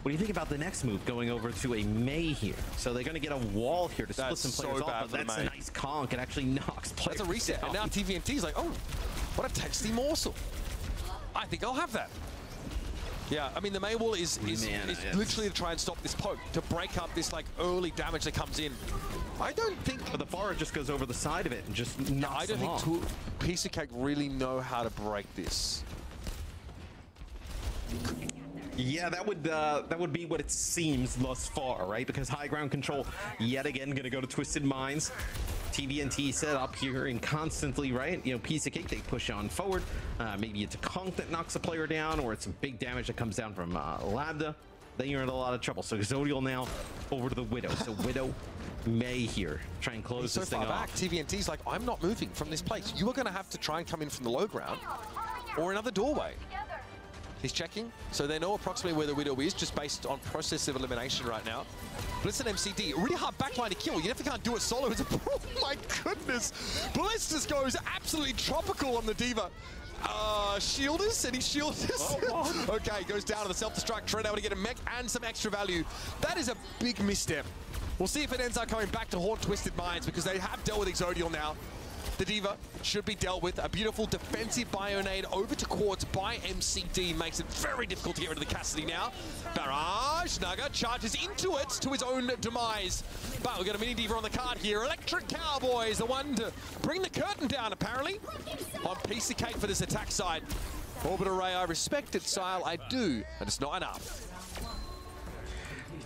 What do you think about the next move, going over to a Mei here? So they're going to get a wall here to split some players off, but that's a nice conk. It actually knocks players That's a reset. down. And now TVNT's like, oh, what a tasty morsel. I think I'll have that. Yeah, I mean, the Mei wall is literally to try and stop this poke, to break up this like early damage that comes in. I don't think... But the Pharah just goes over the side of it and just knocks them off. I don't think Piece of Cake really know how to break this. Yeah, that would be what it seems thus far, right? Because high ground control, yet again, going to go to Twisted Minds. TVNT set up here and constantly, right? You know, Piece of Cake, they push on forward. Maybe it's a conk that knocks a player down, or it's some big damage that comes down from Lambda. Then you're in a lot of trouble. So Exodial now over to the Widow. So Widow, Mei here, try and close this thing off. TVNT's like, I'm not moving from this place. You are going to have to try and come in from the low ground or another doorway. He's checking, so they know approximately where the Widow is, just based on process of elimination right now. Bliss and MCD, a really hard backline to kill. You definitely can't do it solo. Oh my goodness. Bliss just goes absolutely tropical on the Diva. Shielders? Any shielders? Oh, okay, goes down to the self-destruct. Trent able to get a mech and some extra value. That is a big misstep. We'll see if it ends up coming back to haunt Twisted Minds, because they have dealt with Exodial now. The Diva should be dealt with. A beautiful defensive Bionade over to Quartz by MCD makes it very difficult to get rid of the Cassidy now. Barrage, Naga charges into it to his own demise. But we've got a mini Diva on the card here. Electric Cowboy is the one to bring the curtain down, apparently, on piece of cake for this attack side. Orbit Array, I respect it, Sile, I do, but it's not enough.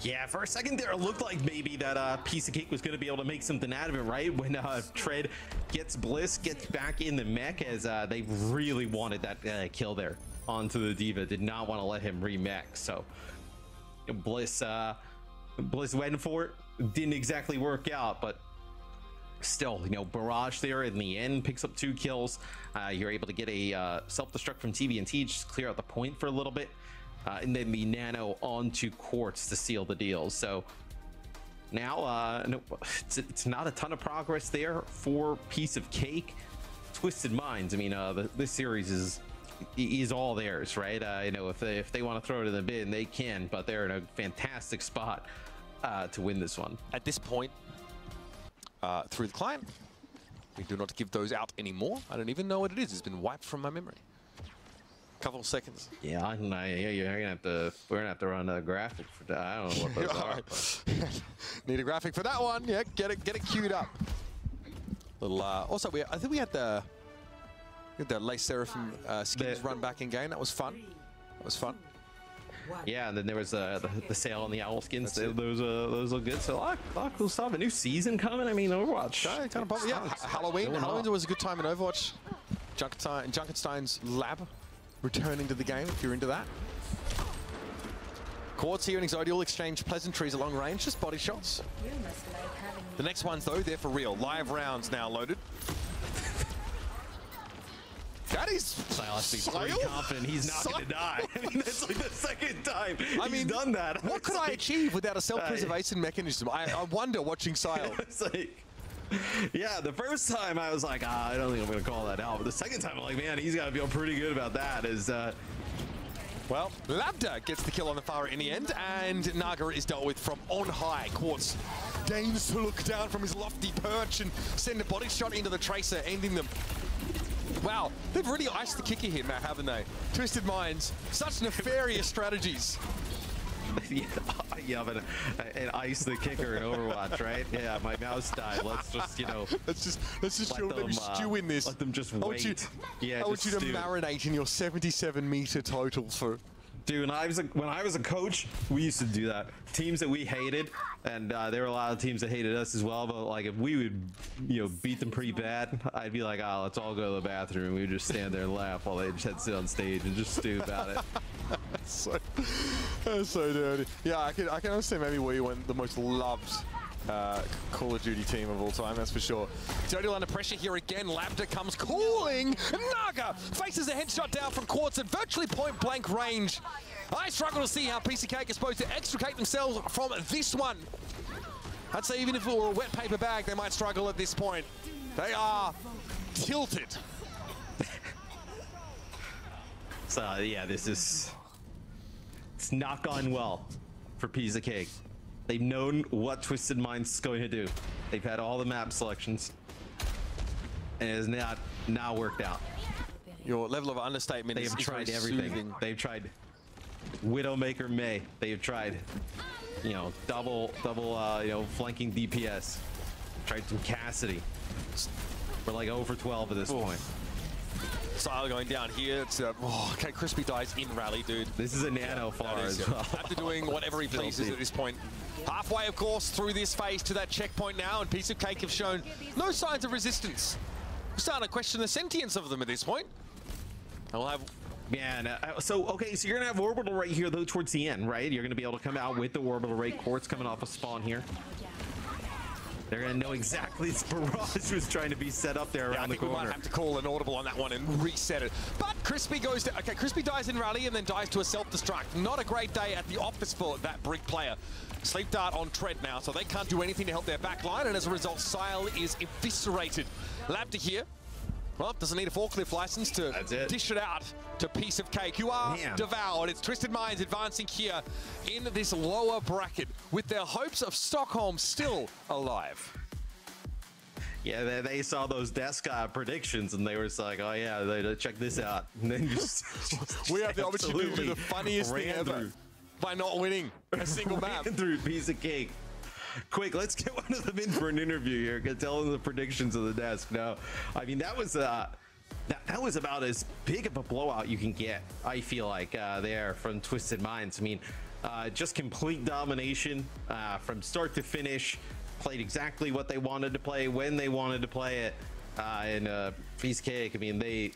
Yeah, for a second there, it looked like maybe that piece of cake was going to be able to make something out of it, right? When Tread gets Bliss, gets back in the mech, as they really wanted that kill there onto the Diva. Did not want to let him remech. So Bliss went for it. Didn't exactly work out, but still, you know, Barrage there in the end picks up 2 kills. You're able to get a self-destruct from TVNT, just clear out the point for a little bit. And then the Nano onto Quartz to seal the deal. So now no, it's not a ton of progress there for Piece of Cake. Twisted Minds, I mean, this series is all theirs, right? You know, if they want to throw it in the bin, they can, but they're in a fantastic spot to win this one. At this point, through the client, we do not give those out anymore. I don't even know what it is. It's been wiped from my memory. Couple of seconds. Yeah, we're gonna have to run a graphic for that. I don't know what those are. Need a graphic for that one. Yeah, get it queued up. Little. Also, I think we had the Lace Seraphim skins run back in game. That was fun. That was fun. Yeah, and then there was the sale on the owl skins. Those look good. So a lot of cool stuff. A new season coming. I mean, Overwatch. Okay, kind of popular. Yeah, Halloween. Halloween was a good time in Overwatch. Junkenstein's lab returning to the game if you're into that. Quartz here and Exodial exchange pleasantries along range, just body shots. The next ones though, they're for real. Live rounds now loaded. That is Silas pretty confident he's not going to die. I mean, that's like the second time he's done that. What could I achieve without a self-preservation mechanism? I wonder watching Sile. It's like, yeah, the first time I was like, I don't think I'm going to call that out. But the second time, I'm like, man, he's got to feel pretty good about that. Well, Labda gets the kill on the Pharah in the end, and Naga is dealt with from on high. Quartz deigns to look down from his lofty perch and send a body shot into the Tracer, ending them. Wow, they've really iced the kicker here, Matt, haven't they? Twisted Minds, such nefarious strategies. Yeah, but and ice the kicker in Overwatch, right? Yeah, my mouse died. Let's just, you know, let's just let them stew in this. Let them just wait. I want you to marinate in your 77-meter total for. Dude, when I was a coach, we used to do that. Teams that we hated, and there were a lot of teams that hated us as well. But like, if we would, you know, beat them pretty bad, I'd be like, oh, let's all go to the bathroom. And we would just stand there and laugh while they just had to sit on stage and just stew about it. That's so dirty. Yeah, I can understand maybe we went the most loved Call of Duty team of all time, that's for sure. Exodial under pressure here again. Lambda comes calling. Naga faces a headshot down from Quartz at virtually point-blank range. I struggle to see how Piece of Cake is supposed to extricate themselves from this one. I'd say even if it were a wet paper bag, they might struggle at this point. They are tilted. So yeah, it's not gone well for Piece of Cake. They've known what Twisted Minds is going to do. They've had all the map selections, and it has not worked out. Your level of understatement is tried everything. Soothing. They've tried Widowmaker May. They've tried, you know, double, you know, flanking DPS. Tried some Cassidy. We're like 0 for 12 at this point. Sile going down here. It's okay, Crispy dies in rally, dude. This is a nano far as well. After doing whatever he pleases at this point. Halfway, of course, through this phase to that checkpoint now, and Piece of Cake have shown no signs of resistance. We're starting to question the sentience of them at this point. And we'll have... Man, so you're gonna have orbital right here though towards the end, right? You're gonna be able to come out with the orbital right. Quartz coming off a spawn here. They're going to know exactly this barrage was trying to be set up there around the corner. We might have to call an audible on that one and reset it. But Crispy goes to... Okay, Crispy dies in rally and then dies to a self-destruct. Not a great day at the office for that Brick player. Sleep Dart on tread now, so they can't do anything to help their back line, and as a result, Sile is eviscerated. Labda here. Well, doesn't need a forklift license to dish it out to Piece of Cake, who are devoured. It's Twisted Minds advancing here in this lower bracket with their hopes of Stockholm still alive. Yeah, they saw those desk predictions and they were just like, oh yeah, check this out. And then just we have the opportunity to do the funniest thing ever by not winning a single map. Through Piece of Cake. Quick, let's get one of them in for an interview here. Tell them the predictions of the desk. No, I mean that was about as big of a blowout you can get. I feel like there from Twisted Minds. I mean, just complete domination from start to finish. Played exactly what they wanted to play when they wanted to play it. And Piece of Cake. I mean, they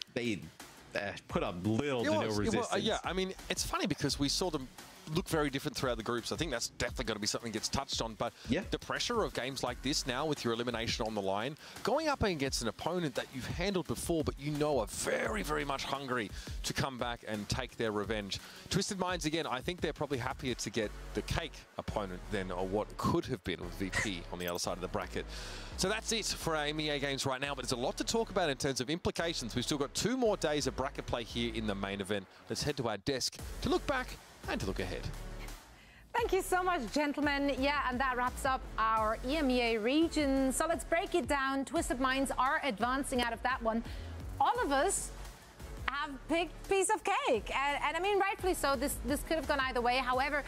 put up little to no resistance. Yeah, I mean, it's funny because we saw them look very different throughout the groups. I think that's definitely going to be something that gets touched on. But the pressure of games like this now with your elimination on the line, going up against an opponent that you've handled before but you know are very, very much hungry to come back and take their revenge. Twisted Minds, again, I think they're probably happier to get the Cake opponent than what could have been with VP on the other side of the bracket. So that's it for our EMEA games right now, but there's a lot to talk about in terms of implications. We've still got 2 more days of bracket play here in the main event. Let's head to our desk to look back and to look ahead. Thank you so much, gentlemen. Yeah, and that wraps up our EMEA region. So let's break it down. Twisted Minds are advancing out of that one. All of us have picked Piece of Cake. And I mean, rightfully so. This could have gone either way. However,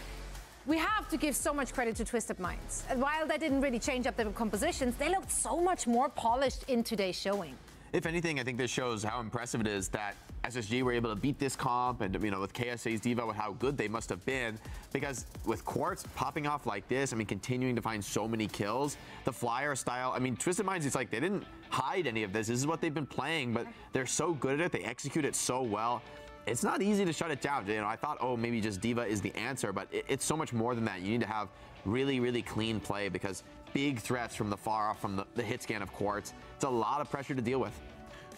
we have to give so much credit to Twisted Minds. While they didn't really change up their compositions, they looked so much more polished in today's showing. If anything, I think this shows how impressive it is that SSG were able to beat this comp, and with KSA's D.Va, with how good they must have been. Because with Quartz popping off like this, I mean, continuing to find so many kills, the flyer style, I mean, Twisted Minds, it's like they didn't hide any of this. This is what they've been playing, but they're so good at it. They execute it so well. It's not easy to shut it down. I thought, oh, maybe just D.Va is the answer, but it's so much more than that. You need to have really, really clean play because big threats from the far off, from the hit scan of Quartz. It's a lot of pressure to deal with.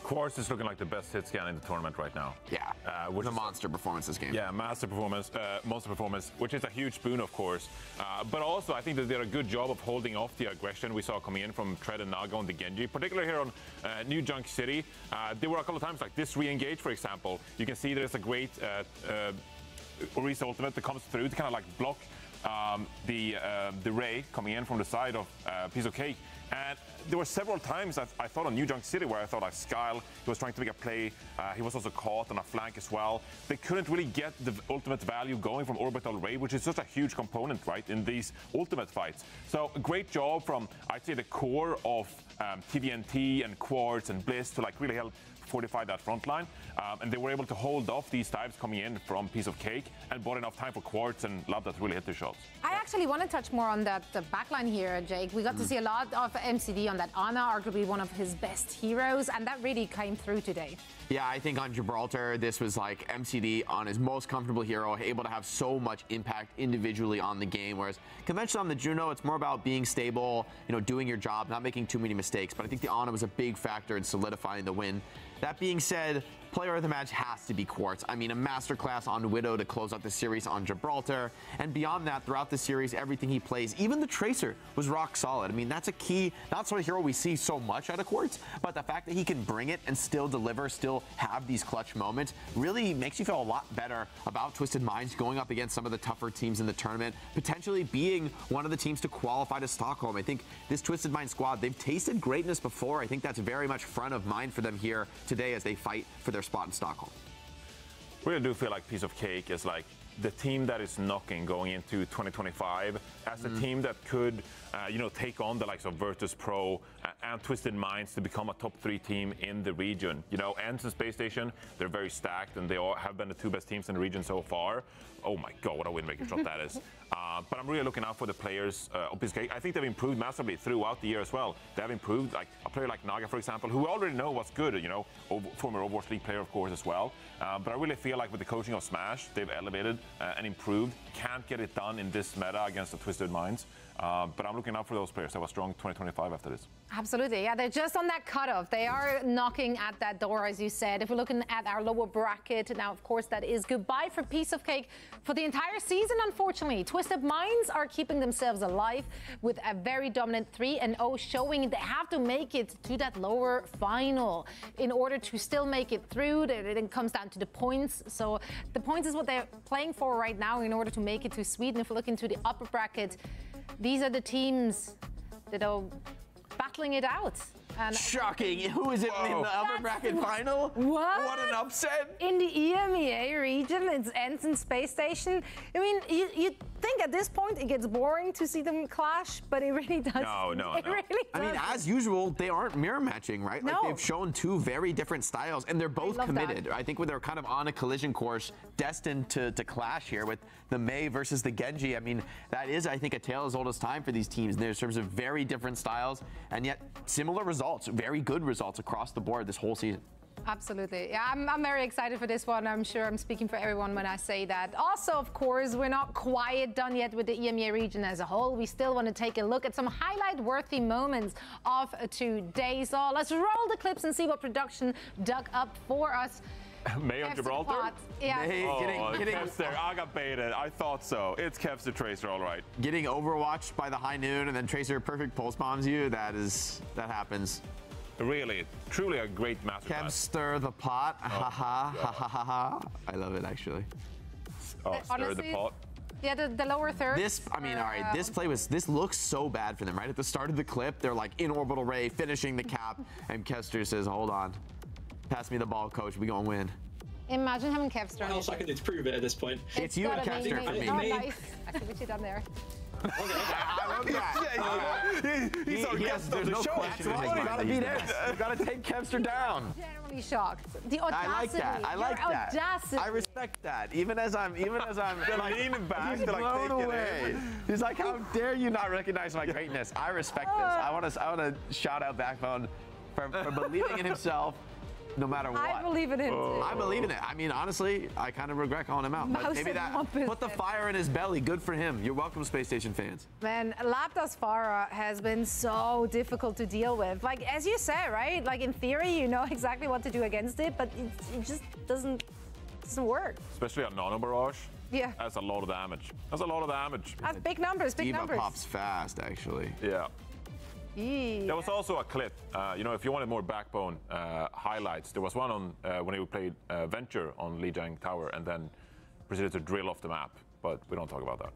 Quartz is looking like the best hit scan in the tournament right now. Yeah, with a monster performance this game. Yeah, monster performance, which is a huge boon, of course. But also, I think that they did a good job of holding off the aggression we saw coming in from Tread and Naga on the Genji, particularly here on New Junk City. There were a couple of times like this re-engage, for example. You can see there's a great Orisa ultimate that comes through to kind of like block the ray coming in from the side of Piece of Cake. And there were several times I thought on New Junk City where I thought like Skyle, he was trying to make a play. He was also caught on a flank as well. They couldn't really get the ultimate value going from Orbital Ray, which is such a huge component, right, in these ultimate fights. So a great job from, I'd say, the core of TVNT and Quartz and Bliss to like really help fortify that front line. And they were able to hold off these dives coming in from Piece of Cake and bought enough time for Quartz and Labda to really hit the shots. I actually want to touch more on that backline here, Jake. We got to see a lot of MCD on that Ana, arguably one of his best heroes, and that really came through today. Yeah, I think on Gibraltar, this was like MCD on his most comfortable hero, able to have so much impact individually on the game, whereas conventionally on the Juno, it's more about being stable, doing your job, not making too many mistakes. But I think the Ana was a big factor in solidifying the win. That being said, player of the match has to be Quartz. I mean, a masterclass on Widow to close out the series on Gibraltar. And beyond that, throughout the series, everything he plays, even the Tracer was rock solid. I mean, that's a key, not sort of hero we see so much out of Quartz, but the fact that he can bring it and still deliver, still have these clutch moments, really makes you feel a lot better about Twisted Minds going up against some of the tougher teams in the tournament, potentially being one of the teams to qualify to Stockholm. I think this Twisted Minds squad, they've tasted greatness before. I think that's very much front of mind for them here today as they fight for their spot in Stockholm. Really do feel like Piece of Cake is like the team that is knocking going into 2025 as a team that could, take on the likes of Virtus Pro and Twisted Minds to become a top 3 team in the region. Ents and Space Station, they're very stacked and they all have been the 2 best teams in the region so far. Oh my God, what a win-making shot that is. But I'm really looking out for the players of Piece of Cake. I think they've improved massively throughout the year as well. They have improved, like a player like Naga, for example, who we already know what's good, former Overwatch League player, of course, as well. But I really feel like with the coaching of Smash, they've elevated and improved. Can't get it done in this meta against the Twisted Minds. But I'm looking out for those players that were strong 2025 after this. Absolutely, yeah, they're just on that cutoff. They are knocking at that door, as you said. If we're looking at our lower bracket, now, of course, that is goodbye for piece of cake for the entire season, unfortunately. Twisted Minds are keeping themselves alive with a very dominant 3-0, showing they have to make it to that lower final in order to still make it through. It comes down to the points. So the points is what they're playing for right now in order to make it to Sweden. If we look into the upper bracket, these are the teams that are battling it out. And shocking. Who is it in the upper bracket final? What an upset. In the EMEA region, it's Ents and Space Station. I mean, you think at this point it gets boring to see them clash, but it really does. No. It really does. I mean, as usual, they aren't mirror matching, right? Like, they've shown two very different styles, and they're both committed. I think they're kind of on a collision course, destined to clash here with the Mei versus the Genji. I mean, that is, I think, a tale as old as time for these teams. In terms of very different styles, and yet similar results, very good results across the board this whole season. Absolutely. Yeah, I'm very excited for this one. I'm sure I'm speaking for everyone when I say that. Also, of course, we're not quite done yet with the EMEA region as a whole. We still want to take a look at some highlight-worthy moments of today. So let's roll the clips and see what production dug up for us. May on Gibraltar? Yeah. Getting Kevster, I got baited. I thought so. It's Kevster Tracer, all right. Getting overwatched by the high noon and then Tracer perfect pulse bombs you, that happens. Really, truly a great master. Kevster the pot. Ha ha ha ha ha ha. I love it, actually. Oh, stir the pot. Yeah, the lower third. I mean, all right, this looks so bad for them, right? At the start of the clip, they're like in orbital ray, finishing the cap, and Kevster says, hold on. Pass me the ball, coach. We gonna win. Imagine having Kevster. What else I can do to prove it at this point? It's you and Kevster for me. Oh, nice. I see what you done there. I love that. He's our guest on the show. You gotta beat it. You gotta take Kevster down. Generally shocked. The audacity. I like that. Audacity. I respect that. Even as I'm like, leaning back he's to like blown take away. it in. He's like, how dare you not recognize my greatness? I respect this. I want to shout out Backbone for believing in himself. No matter what. I believe in him too. I believe in it. I mean, honestly, I kind of regret calling him out. But maybe that put the fire in his belly. Good for him. You're welcome, Space Station fans. Man, Lapdus Farah has been so difficult to deal with. Like, as you said, right? Like, in theory, you know exactly what to do against it, but it just doesn't work. Especially on Nano Barrage. Yeah. That's a lot of damage. That's big numbers, big Diva numbers. pops fast, actually. Yeah. Yeah. There was also a clip, you know, if you wanted more Backbone highlights, there was one on when he played Venture on Lijiang Tower and then proceeded to drill off the map, but we don't talk about that.